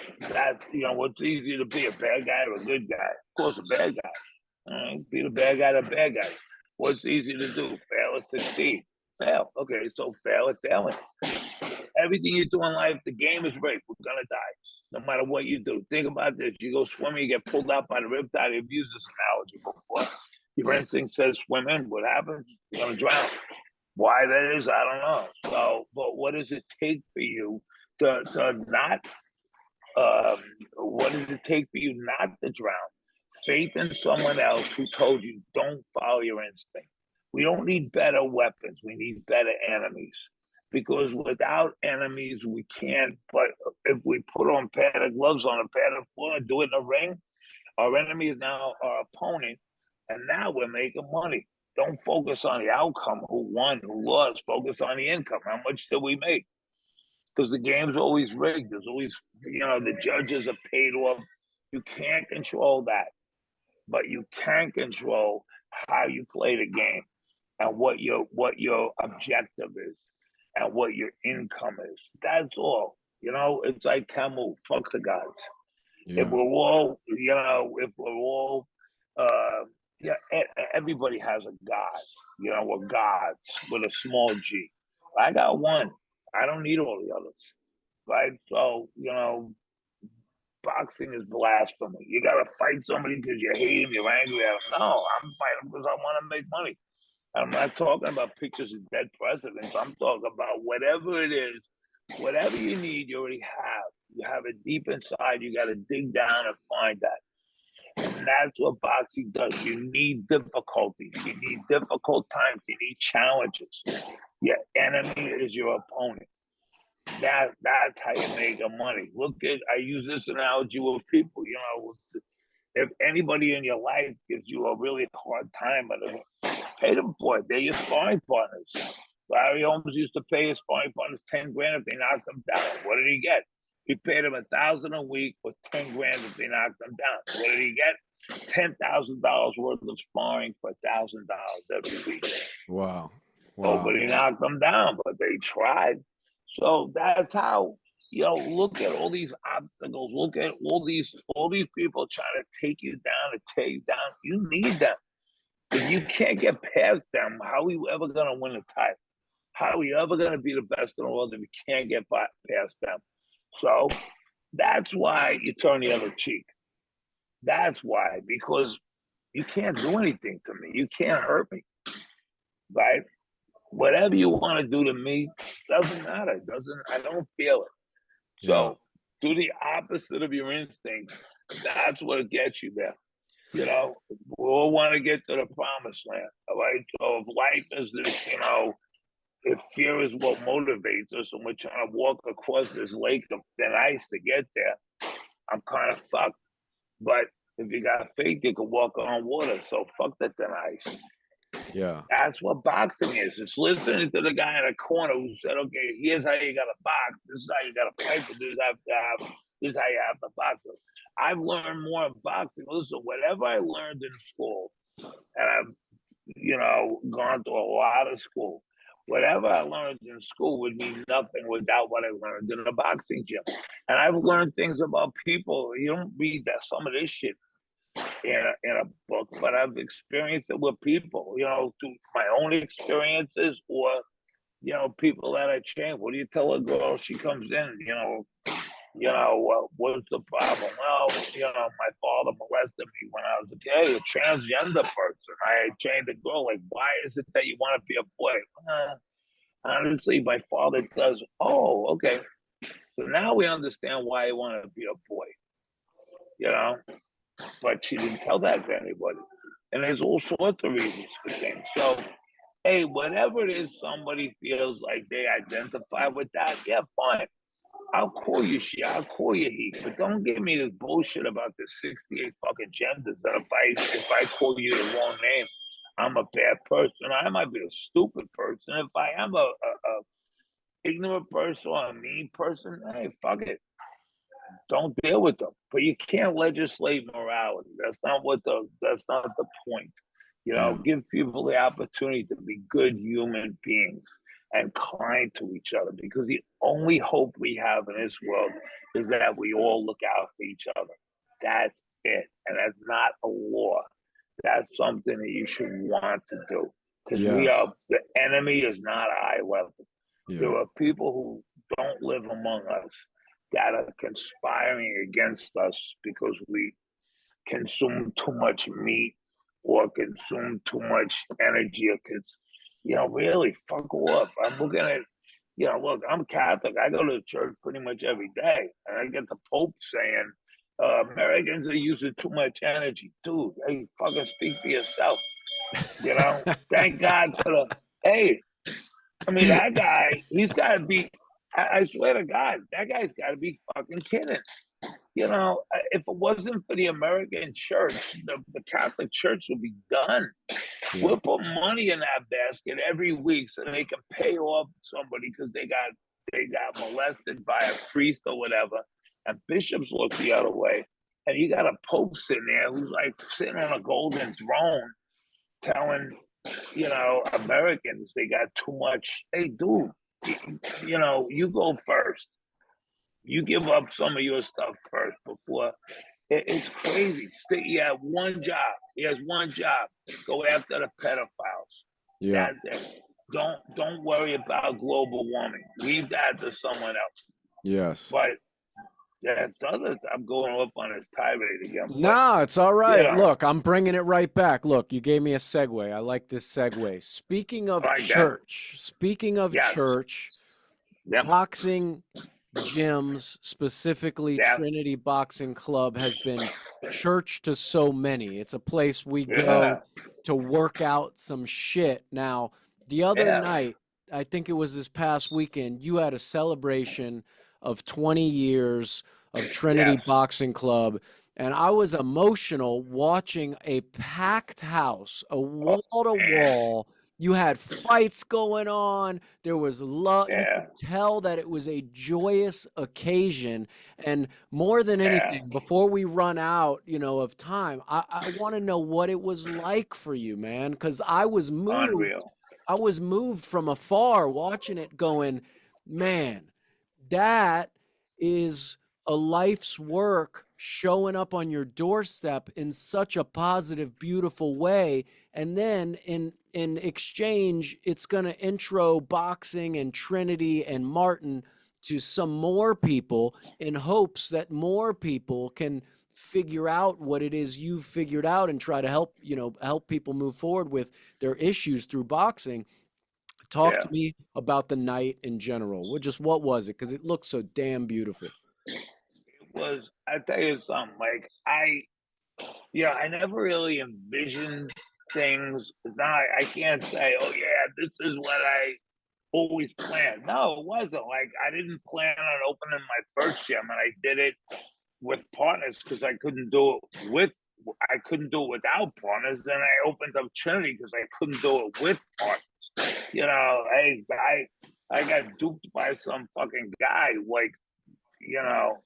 what's easier to be, a bad guy or a good guy? Of course, a bad guy. All right, be the bad guy to bad guy. What's easy to do? Fail or succeed? Fail. Okay, so fail at failing. Everything you do in life, the game is rigged. We're gonna die, no matter what you do. Think about this: you go swimming, you get pulled out by the riptide. I've used this analogy before. Your instinct says swim in. What happens? You're gonna drown. Why that is, I don't know. So, but what does it take for you to not? What does it take for you not to drown? Faith in someone else who told you don't follow your instinct. We don't need better weapons. We need better enemies. Because without enemies, we can't. But if we put on padded gloves on a padded floor and do it in a ring, our enemy is now our opponent, and now we're making money. Don't focus on the outcome, who won, who lost. Focus on the income. How much did we make? Because the game's always rigged. There's always, the judges are paid off. You can't control that, but you can control how you play the game and what your objective is and what your income is. That's all. It's like Camus, fuck the gods. If Yeah. we're all, yeah, everybody has a god, or gods with a small g. I got one. I don't need all the others, right? So, boxing is blasphemy. You got to fight somebody because you hate him, you're angry at him. No, I'm fighting because I want to make money. I'm not talking about pictures of dead presidents. I'm talking about whatever it is, whatever you need, you already have. You have it deep inside. You got to dig down and find that. And that's what boxing does. You need difficulties. You need difficult times. You need challenges. Your enemy is your opponent. That's how you make the money. I use this analogy with people. If anybody in your life gives you a really hard time, pay them for it. They're your sparring partners. Larry Holmes used to pay his sparring partners 10 grand if they knocked him down. What did he get? He paid him $1,000 a week for 10 grand if they knocked him down. What did he get? $10,000 worth of sparring for $1,000 every week. Wow. Wow. Nobody knocked them down, but they tried. So that's how, look at all these obstacles. Look at all these people trying to take you down and tear you down. You need them. If you can't get past them, how are you ever going to win a title? How are you ever going to be the best in the world if you can't get past them? So that's why you turn the other cheek. That's why, because you can't do anything to me. You can't hurt me, right? Whatever you want to do to me doesn't matter. I don't feel it. Yeah. So do the opposite of your instinct. That's what gets you there. We all want to get to the promised land. All right. So if life is this, if fear is what motivates us and we're trying to walk across this lake of thin ice to get there, I'm kind of fucked. But if you got faith, you can walk on water. So fuck the thin ice. Yeah. That's what boxing is. It's listening to the guy in the corner who said, okay, here's how you got to box. This is how you got to fight. But this is how you have to box. I've learned more in boxing. Listen, whatever I learned in school, and I've, gone to a lot of school, whatever I learned in school would mean nothing without what I learned in a boxing gym. And I've learned things about people. You don't read some of this shit in a book, but I've experienced it with people, through my own experiences or, people that I train. What do you tell a girl? She comes in, what's the problem? Well, my father molested me when I was a kid, a transgender person. I trained a girl, like, why is it that you want to be a boy? Honestly, my father does. Oh, okay. So now we understand why I want to be a boy, but she didn't tell that to anybody. And there's all sorts of reasons for things. So, hey, whatever it is somebody feels like they identify with that, yeah, fine. I'll call you she, I'll call you he, but don't give me this bullshit about the 68 fucking genders that if I call you the wrong name, I'm a bad person. I might be a stupid person. If I am ignorant person or a mean person, hey, fuck it. Don't deal with them. But you can't legislate morality. That's not the point. Yeah. Give people the opportunity to be good human beings and kind to each other, because the only hope we have in this world is that we all look out for each other. That's it. And that's not a law. That's something that you should want to do. Because Yes. the enemy is not eye level. Yeah. There are people who don't live among us that are conspiring against us because we consume too much meat or consume too much energy, or really fuck off. I'm looking at, look, I'm Catholic. I go to church pretty much every day, and I get the Pope saying Americans are using too much energy. Dude, hey, fucking speak for yourself. Thank God for hey, I mean, that guy, he's got to be, I swear to God, that guy's got to be fucking kidding. If it wasn't for the American church, the Catholic Church would be done. Yeah. We'll put money in that basket every week so they can pay off somebody because they got molested by a priest or whatever, and bishops look the other way, and you got a pope sitting there who's like sitting on a golden throne, telling Americans they got too much. Hey, dude, you go first. You give up some of your stuff first before it's crazy. He had one job. He has one job. Go after the pedophiles. Yeah. That's it. Don't worry about global warming. Leave that to someone else. Yes. But that's other. I'm going up on his tirade again. But No, it's all you right. know, Look, I'm bringing it right back. Look, you gave me a segue. I like this segue. like that. Speaking of Yes. church, Yep. boxing gyms, specifically Yeah. Trinity Boxing Club, has been church to so many. It's a place we go Yeah. to work out some shit. Now, the other Yeah. night, I think it was this past weekend, you had a celebration of 20 years of Trinity Yes. Boxing Club. And I was emotional watching a packed house, a Oh wall to man. wall. You had fights going on. There was love. You Yeah. could tell that it was a joyous occasion. And more than Yeah. anything, before we run out, of time, I want to know what it was like for you, man. Because I was moved. Unreal. I was moved from afar watching it going, man, that is a life's work showing up on your doorstep in such a positive, beautiful way. And then in exchange, it's going to intro boxing and Trinity and Martin to some more people in hopes that more people can figure out what it is you've figured out and try to help people move forward with their issues through boxing. Talk Yeah. to me about the night in general. What was it? Because it looks so damn beautiful. I tell you something, like I never really envisioned things. It's not, I can't say, oh yeah, this is what I always planned. No, it wasn't. Like I didn't plan on opening my first gym, and I did it with partners because I couldn't do it without partners. Then I opened up Trinity because I couldn't do it with partners. I got duped by some fucking guy, like, you know,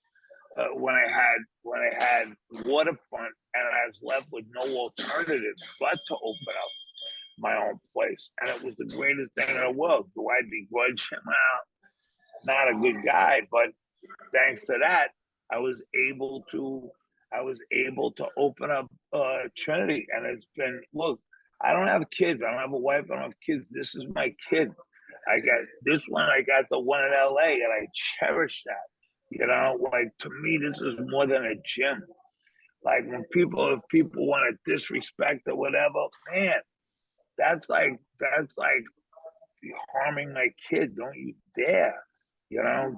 when I had waterfront and I was left with no alternative but to open up my own place, and it was the greatest thing in the world. Do I begrudge him? Not a good guy, but thanks to that, I was able to I was able to open up Trinity, and it's been, look. I don't have kids. I don't have a wife. I don't have kids. This is my kid. I got this one. I got the one in LA, and I cherish that. Like to me, this is more than a gym. Like if people want to disrespect or whatever, man, that's like harming my kid. Don't you dare.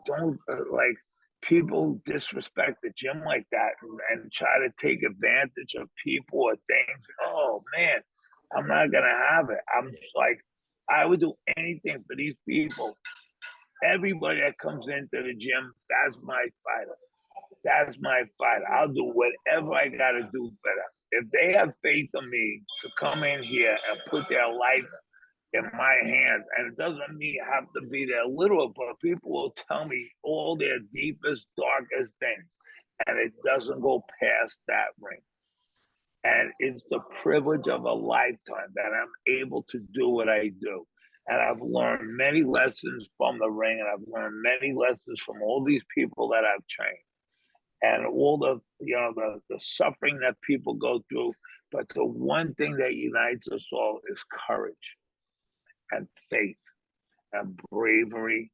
Don't like people disrespect the gym like that, and try to take advantage of people or things. Oh man, I'm not gonna have it. I'm just like, I would do anything for these people. Everybody that comes into the gym, that's my fighter. That's my fight. I'll do whatever I got to do for them. If they have faith in me to come in here and put their life in my hands. And it doesn't mean you have to be there literal, but people will tell me all their deepest, darkest things. And it doesn't go past that ring. And it's the privilege of a lifetime that I'm able to do what I do. And I've learned many lessons from the ring, and I've learned many lessons from all these people that I've trained, and all the suffering that people go through. But the one thing that unites us all is courage and faith and bravery,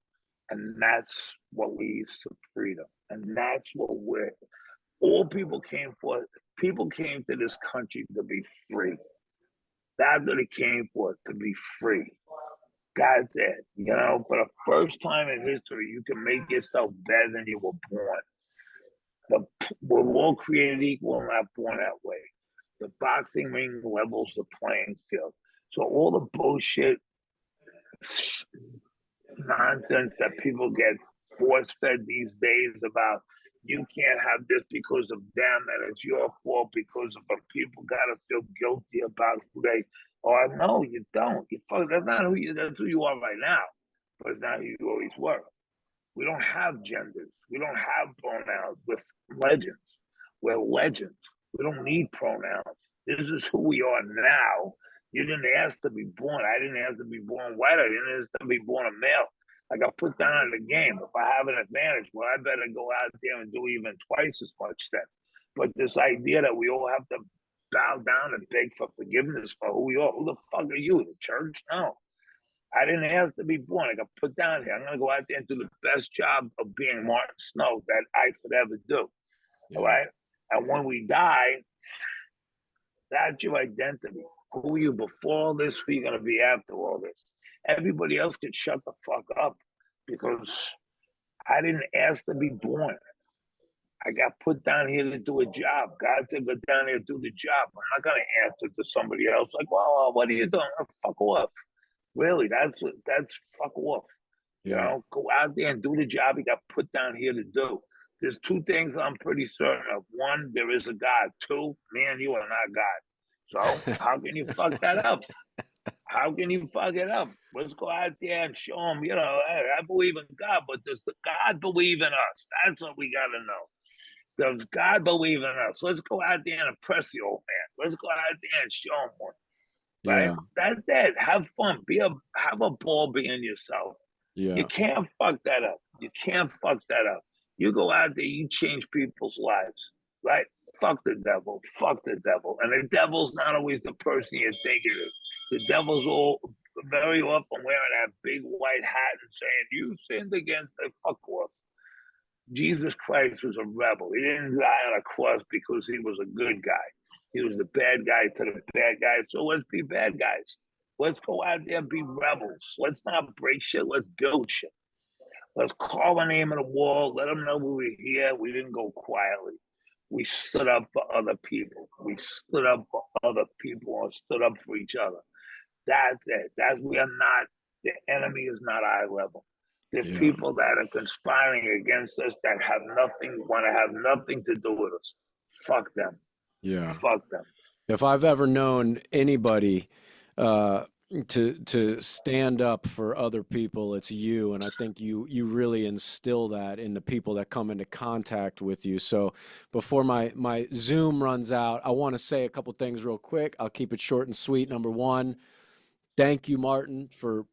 and that's what leads to freedom. And that's what we're all people came for. People came to this country to be free. That's what it came for, to be free. God said, for the first time in history, you can make yourself better than you were born. We're all created equal and not born that way. The boxing ring levels the playing field. So all the bullshit nonsense that people get force fed these days about you can't have this because of them and it's your fault because of them. People gotta feel guilty about who they are. No, you don't. That's who you are right now, but it's not who you always were. We don't have genders. We don't have pronouns. We're legends. We're legends. We don't need pronouns. This is who we are now. You didn't ask to be born. I didn't ask to be born white. I didn't ask to be born a male. I got put down in the game. If I have an advantage, well, I better go out there and do even twice as much then. But this idea that we all have to bow down and beg for forgiveness for who we are. Who the fuck are you? The church? No. I didn't ask to be born. I got put down here. I'm going to go out there and do the best job of being Martin Snow that I could ever do. Yeah. All right. And when we die, that's your identity. Who are you before all this? Who are you going to be after all this? Everybody else can shut the fuck up because I didn't ask to be born. I got put down here to do a job. God said, go down here and do the job. I'm not going to answer to somebody else like, well, what are you doing? Oh, fuck off. Really, that's fuck off. Yeah. Go out there and do the job you got put down here to do. There's two things I'm pretty certain of. One, there is a God. Two, me and you are not God. So how can you fuck that up? How can you fuck it up? Let's go out there and show them, hey, I believe in God, but does the God believe in us? That's what we got to know. Does God believe in us? Let's go out there and impress the old man. Let's go out there and show him one. Right? Yeah. That's it. Have fun. Have a ball being yourself. Yeah. You can't fuck that up. You can't fuck that up. You go out there, you change people's lives. Right? Fuck the devil. Fuck the devil. And the devil's not always the person you think it is. The devil's all very often wearing that big white hat and saying, you sinned against the fuck off. Jesus Christ was a rebel. He didn't die on a cross because he was a good guy. He was the bad guy to the bad guys. So let's be bad guys. Let's go out there and be rebels. Let's not break shit. Let's build shit. Let's call a name on the wall. Let them know we were here. We didn't go quietly. We stood up for other people. We stood up for other people and stood up for each other. That's it. We are not, the enemy is not eye level. There's people that are conspiring against us that want to have nothing to do with us. Fuck them. Yeah. Fuck them. If I've ever known anybody to stand up for other people, it's you. And I think you really instill that in the people that come into contact with you. So before my Zoom runs out, I want to say a couple things real quick. I'll keep it short and sweet. Number one, thank you, Martin, for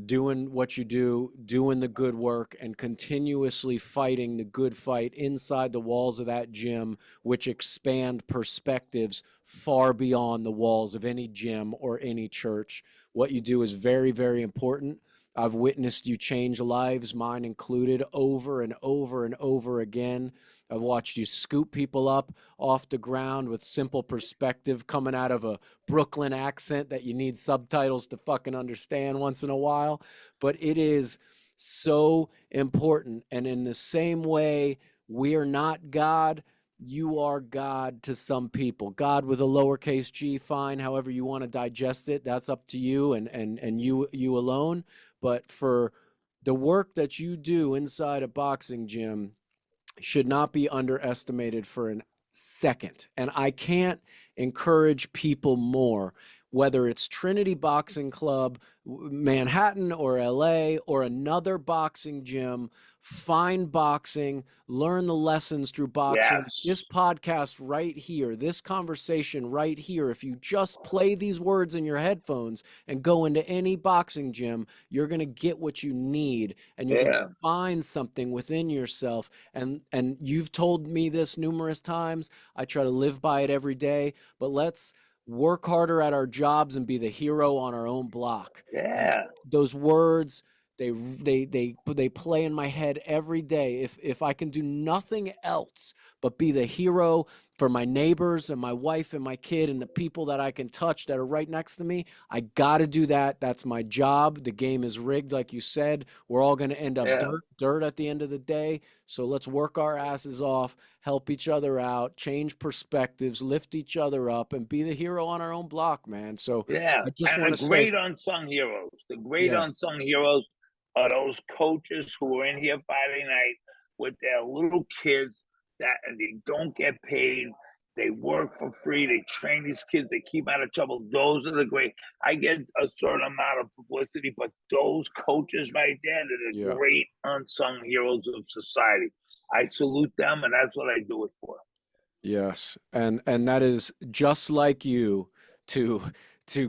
doing what you do, doing the good work, and continuously fighting the good fight inside the walls of that gym, which expand perspectives far beyond the walls of any gym or any church. What you do is very, very important. I've witnessed you change lives, mine included, over and over and over again. I've watched you scoop people up off the ground with simple perspective coming out of a Brooklyn accent that you need subtitles to fucking understand once in a while. But it is so important. And in the same way, we are not God. You are God to some people. God with a lowercase g, fine. However you want to digest it, that's up to you and you alone. But for the work that you do inside a boxing gym, should not be underestimated for a second. And I can't encourage people more. whether it's Trinity Boxing Club, Manhattan or LA, or another boxing gym. Find boxing, learn the lessons through boxing. This Yes. podcast right here, this conversation right here, if you just play these words in your headphones and go into any boxing gym, you're going to get what you need, and you're going to Yeah. find something within yourself. And you've told me this numerous times. I try to live by it every day, but let's work harder at our jobs and be the hero on our own block. Yeah. Those words, they play in my head every day. If I can do nothing else but be the hero for my neighbors and my wife and my kid and the people that I can touch that are right next to me, I got to do that. That's my job. The game is rigged, like you said. We're all going to end up Yeah. dirt at the end of the day. So let's work our asses off, help each other out, change perspectives, lift each other up, and be the hero on our own block, man. So Yeah. I just And want the to say great unsung heroes, the great yes. unsung heroes are those coaches who are in here Friday night with their little kids that and they don't get paid. They work for free. They train these kids. They keep out of trouble. Those are the great. I get a certain amount of publicity, but those coaches right there, they're the Yeah. great unsung heroes of society. I salute them, and that's what I do it for. Yes. And that is just like you to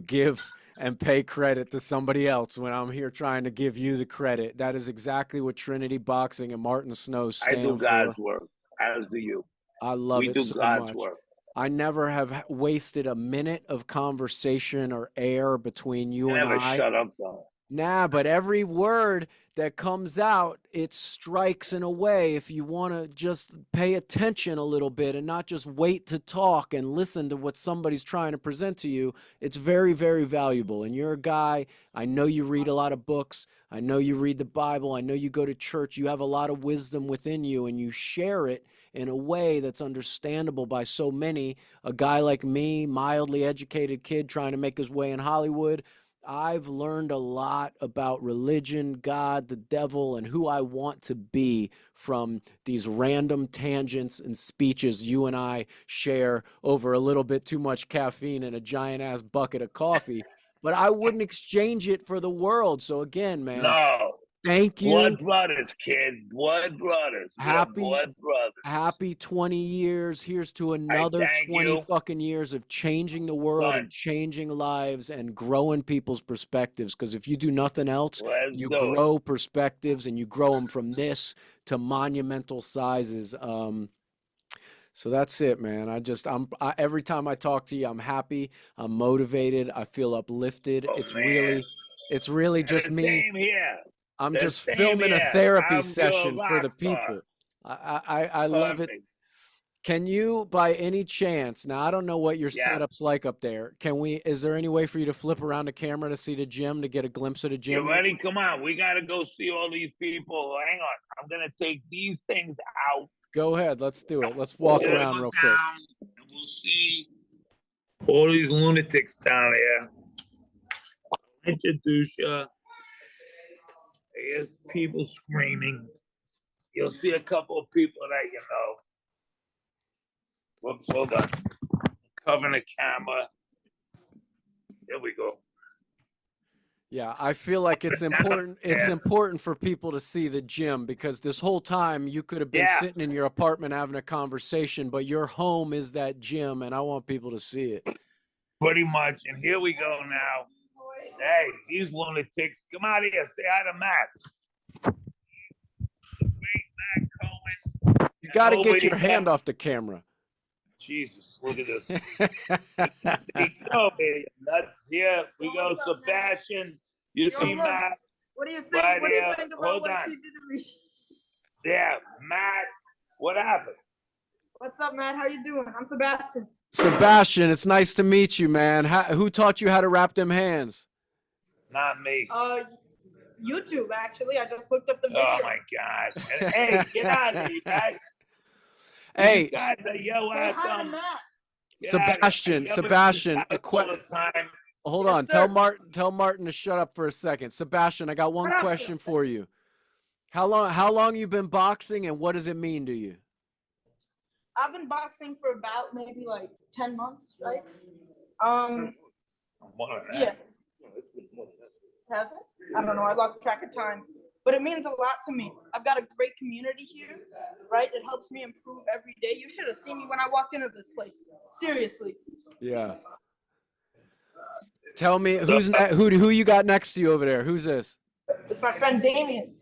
give and pay credit to somebody else when I'm here trying to give you the credit. That is exactly what Trinity Boxing and Martin Snow I do stand God's for. work, as do you. I love We it do so God's much. work. I never have wasted a minute of conversation or air between You you and never I. shut up, though. Nah, but every word that comes out, it strikes in a way if you want to just pay attention a little bit and not just wait to talk and listen to what somebody's trying to present to you. It's very, very valuable. And you're a guy, I know you read a lot of books. I know you read the Bible. I know you go to church. You have a lot of wisdom within you and you share it in a way that's understandable by so many. A guy like me, mildly educated kid trying to make his way in Hollywood, I've learned a lot about religion, God, the devil, and who I want to be from these random tangents and speeches you and I share over a little bit too much caffeine and a giant ass bucket of coffee. But I wouldn't exchange it for the world. So again, man, No. thank you. Blood brothers, kid. Blood brothers. We are Happy blood brothers. Happy 20 years. Here's to I another thank 20 you. fucking years of changing the world and Done. changing lives and growing people's perspectives. Because if you do nothing else, Let's you do it. grow perspectives and you grow them from this to monumental sizes. So that's it, man. Every time I talk to you, I'm happy, I'm motivated, I feel uplifted. Oh, man. It's really And just the me. same here. I'm The just same filming a here. therapy You're a session for rock the star. people. I love it. Perfect. Can you, by any chance, now I don't know what your Yeah. setup's like up there. Is there any way for you to flip around the camera to see the gym, to get a glimpse of the You gym real ready? quick? Come on. We got to go see all these people. Hang on. I'm going to take these things out. Go ahead, let's do it. Let's We're walk going to around go real quick. down and we'll see all these lunatics down here. Introduce you. There's people screaming. You'll see a couple of people that you know. Whoops, hold on. Covering the camera. There we go. Yeah, I feel like it's important. It's Yeah. important for people to see the gym because this whole time you could have been Yeah, sitting in your apartment having a conversation, but your home is that gym, and I want people to see it. pretty much. And here we go now. Hey, these lunatics. Come out here. Say hi to Matt. Great Matt Cohen. You And got to over get your hand here. off the camera. Jesus, look at this. There you go, baby. Nuts. Here we go. Sebastian. You see look. Matt? What do you think? Right What do you here. think about Hold what on. she did to me? Yeah, Matt. What happened? What's up, Matt? How you doing? I'm Sebastian. Sebastian, it's nice to meet you, man. Who taught you how to wrap them hands? Not me. YouTube actually. I just looked up the video. Oh my God. And, hey, get out of here, you guys. Hey, You guys are yell Say at hi to them. Matt. Sebastian, Sebastian, all the time. hold Yes, on. sir. Tell Martin to shut up for a second. Sebastian, I got one Shut up. question for you. How long you been boxing and what does it mean to you? I've been boxing for about maybe like 10 months, right? More than Yeah. that. Has it? I don't know. I lost track of time. But it means a lot to me. I've got a great community here, right? It helps me improve every day. You should have seen me when I walked into this place. Seriously. Yeah. Tell me who you got next to you over there? Who's this? It's my friend Damien.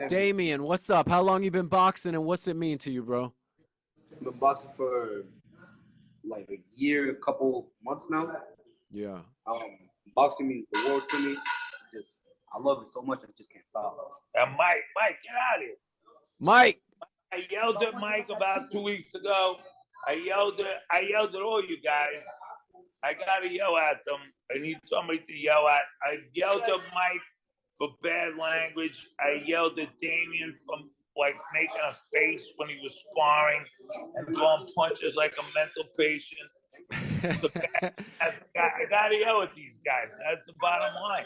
Damien, what's up? How long you been boxing and what's it mean to you, bro? I've been boxing for like a year, a couple months now. Yeah. Boxing means the world to me. I love it so much, I just can't stop. And Mike, get out of here. Mike. I yelled at Mike about 2 weeks ago. I yelled at all you guys. I gotta yell at them. I need somebody to yell at. I yelled at Mike for bad language. I yelled at Damien for like making a face when he was sparring and throwing punches like a mental patient. I gotta yell at these guys. That's the bottom line.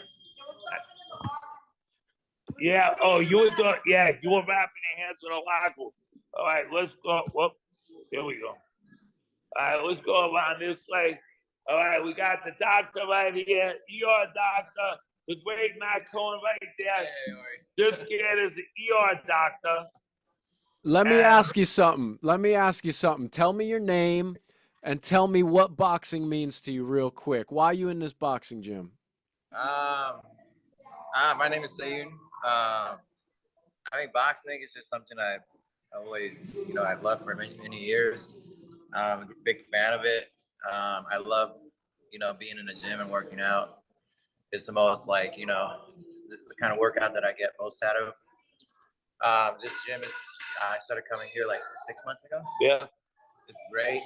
Yeah. Oh, you were doing. Yeah, you were wrapping your hands in a locker. All right, let's go. Whoop. Here we go. All right, let's go around this way. All right, we got the doctor right here. ER doctor, the great Matt Cohen right there. This kid is the ER doctor. Let me ask you something. Tell me your name and tell me what boxing means to you real quick. Why are you in this boxing gym? My name is Sayun. I mean, boxing is just something I've always, I've loved for many years. I'm a big fan of it. I love, being in the gym and working out. It's the most the kind of workout that I get most out of. This gym I started coming here like 6 months ago. Yeah. It's great.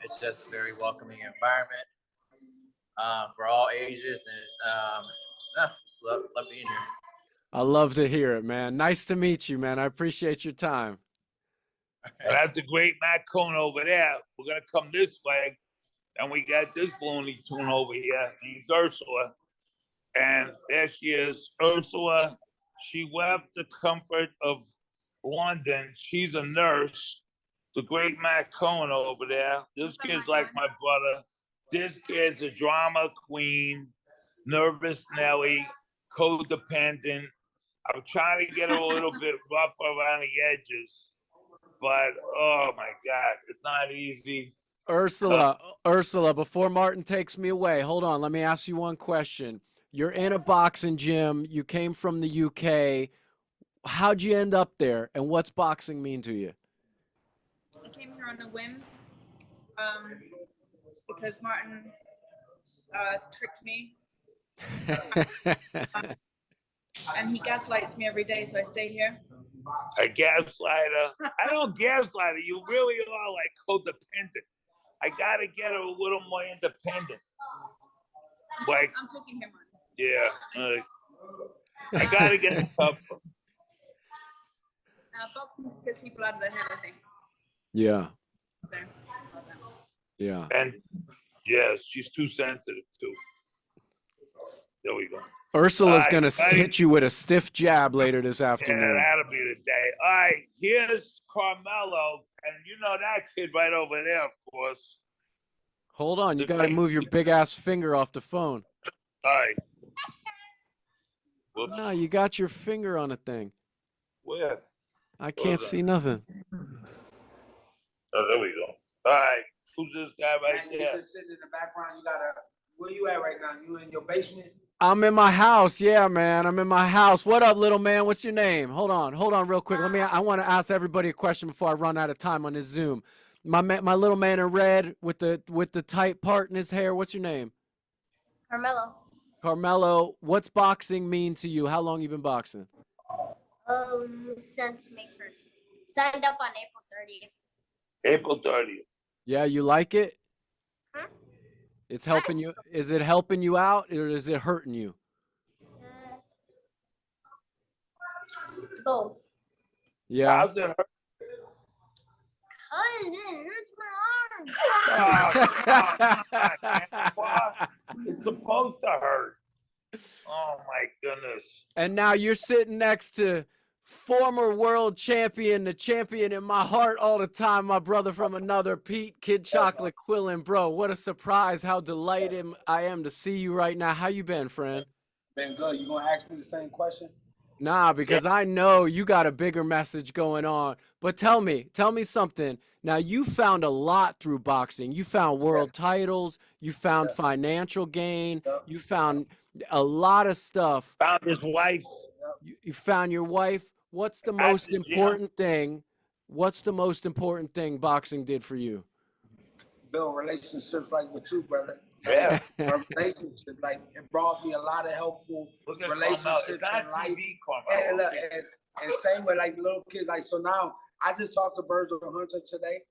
It's just a very welcoming environment for all ages, and just love being here. I love to hear it, man. Nice to meet you, man. I appreciate your time. And that's the great Matt Cohen over there. We're gonna come this way, and we got this Looney Tune over here named Ursula. And there she is, Ursula. She left the comfort of London. She's a nurse. The great Matt Cohen over there. This kid's like my brother. This kid's a drama queen, nervous Nelly, codependent. I'm trying to get her a little bit rough around the edges, but oh my God, it's not easy. Ursula, before Martin takes me away, hold on. Let me ask you one question. You're in a boxing gym. You came from the UK. How'd you end up there? And what's boxing mean to you? I came here on a whim because Martin tricked me. And he gaslights me every day, so I stay here. A gaslighter. I don't gaslight her. You really are like codependent. I gotta get her a little more independent. I'm taking him on. Yeah. I gotta get the tougher. Boxing gets people out of their head, I think. Yeah. Okay. Yeah. And yes, she's too sensitive too. There we go. Ursula's going to hit you with a stiff jab later this afternoon. Yeah, that'll be the day. All right, here's Carmelo, and you know that kid right over there, of course. Hold on, you got to move your big-ass finger off the phone. All right. Whoops. No, you got your finger on a thing. Where? I can't see nothing. Oh, there we go. All right, who's this guy right there? You just sitting in the background. Where you at right now? You in your basement? I'm in my house. Yeah, man. I'm in my house. What up, little man? What's your name? Hold on real quick. I want to ask everybody a question before I run out of time on this Zoom. My little man in red with the tight part in his hair. What's your name? Carmelo. Carmelo, what's boxing mean to you? How long you been boxing? Since May 1st. Signed up on April 30th. April 30th. Yeah, you like it? Huh? It's helping you. Is it helping you out or is it hurting you? Both. Yeah. How's it hurt? Cause it hurts my arms. It's supposed to hurt. Oh my goodness. And now you're sitting next to former world champion, the champion in my heart all the time, my brother from another, Pete Kid Chocolate Quillin. Bro, what a surprise. How delighted I am to see you right now. How you been, friend? Been good. You gonna ask me the same question? Nah, because I know you got a bigger message going on. But tell me something. Now, you found a lot through boxing. You found world titles. You found financial gain. You found a lot of stuff. Found his wife. You found your wife. What's the most important thing? What's the most important thing boxing did for you? Build relationships like with you, brother. Yeah. My relationship, like it brought me a lot of helpful relationships in life. And same with like little kids. Like so now, I just talked to Birds of a Hunter today,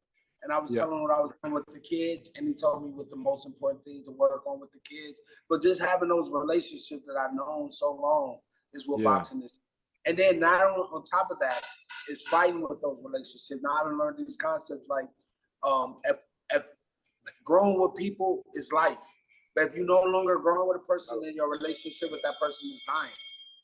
and I was telling him what I was doing with the kids, and he told me what the most important thing to work on with the kids. But just having those relationships that I've known so long is what boxing is. And then now on top of that is fighting with those relationships. Now I done learned these concepts like if growing with people is life. But if you no longer growing with a person, then your relationship with that person is dying.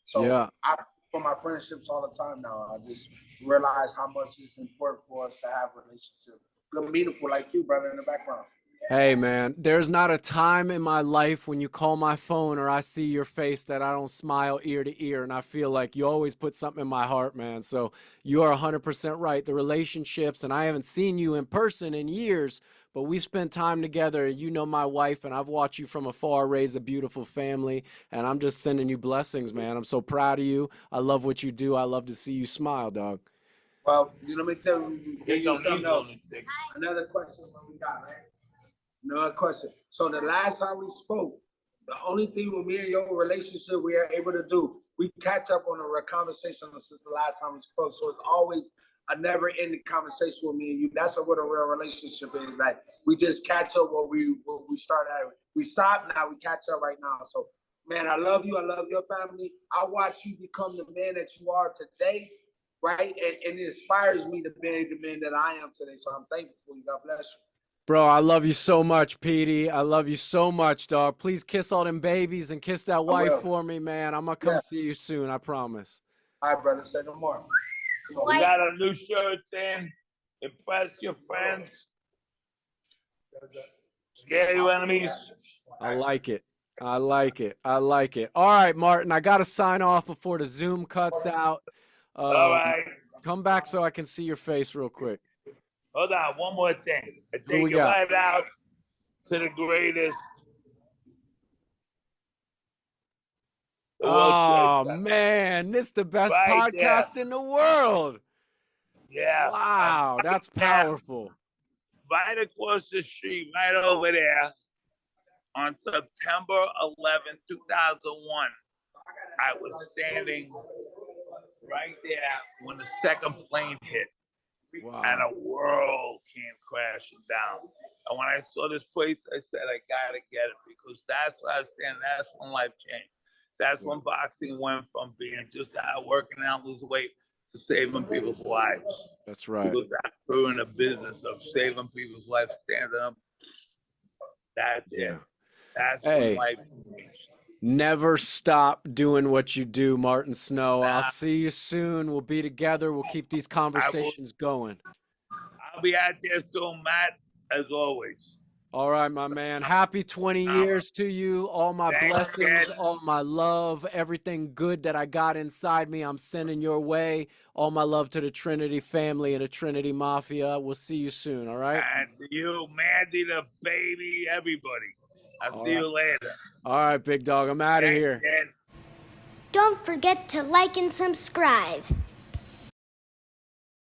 So I for my friendships all the time now. I just realize how much it's important for us to have relationships. Good, meaningful like you, brother, in the background. Hey, man, there's not a time in my life when you call my phone or I see your face that I don't smile ear to ear, and I feel like you always put something in my heart, man. So you are 100% right. The relationships, and I haven't seen you in person in years, but we spent time together. You know my wife, and I've watched you from afar raise a beautiful family, and I'm just sending you blessings, man. I'm so proud of you. I love what you do. I love to see you smile, dog. Well, let me tell you something else. Another question what we got, right? Another question. So the last time we spoke, the only thing with me and your relationship we are able to do, we catch up on a conversation since the last time we spoke. So it's always a never-ending conversation with me and you. That's what a real relationship is. Like we just catch up what we start at. We stop now, we catch up right now. So man, I love you. I love your family. I watch you become the man that you are today, right? And it inspires me to be the man that I am today. So I'm thankful for you. God bless you. Bro, I love you so much, Petey. I love you so much, dog. Please kiss all them babies and kiss that wife for me, man. I'm going to come see you soon, I promise. All right, brother. Say no more. We got a new shirt in. Impress your friends. Scare your enemies. I like it. I like it. I like it. All right, Martin, I got to sign off before the Zoom cuts out. All right. Come back so I can see your face real quick. Hold on, one more thing. I take it right out to the greatest. Oh, man, this is the best podcast in the world. Yeah. Wow, that's powerful. Right across the street, right over there, on September 11, 2001, I was standing right there when the second plane hit. Wow. And a world came crashing down. And when I saw this place, I said, I gotta get it because that's where I stand. That's when life changed. That's when boxing went from being just out working out, losing weight to saving people's lives. That's right. Because we're in the business of saving people's lives, standing up. That's it. That's when life changed. Never stop doing what you do, Martin Snow. I'll see you soon. We'll be together. We'll keep these conversations going. I'll be out there soon, Matt, as always. All right, my man. Happy 20 years to you. All my blessings, all my love, everything good that I got inside me, I'm sending your way. All my love to the Trinity family and the Trinity Mafia. We'll see you soon, all right? And to you, Mandy, the baby, everybody. I'll see you later. All right, big dog. I'm out of here. Don't forget to like and subscribe.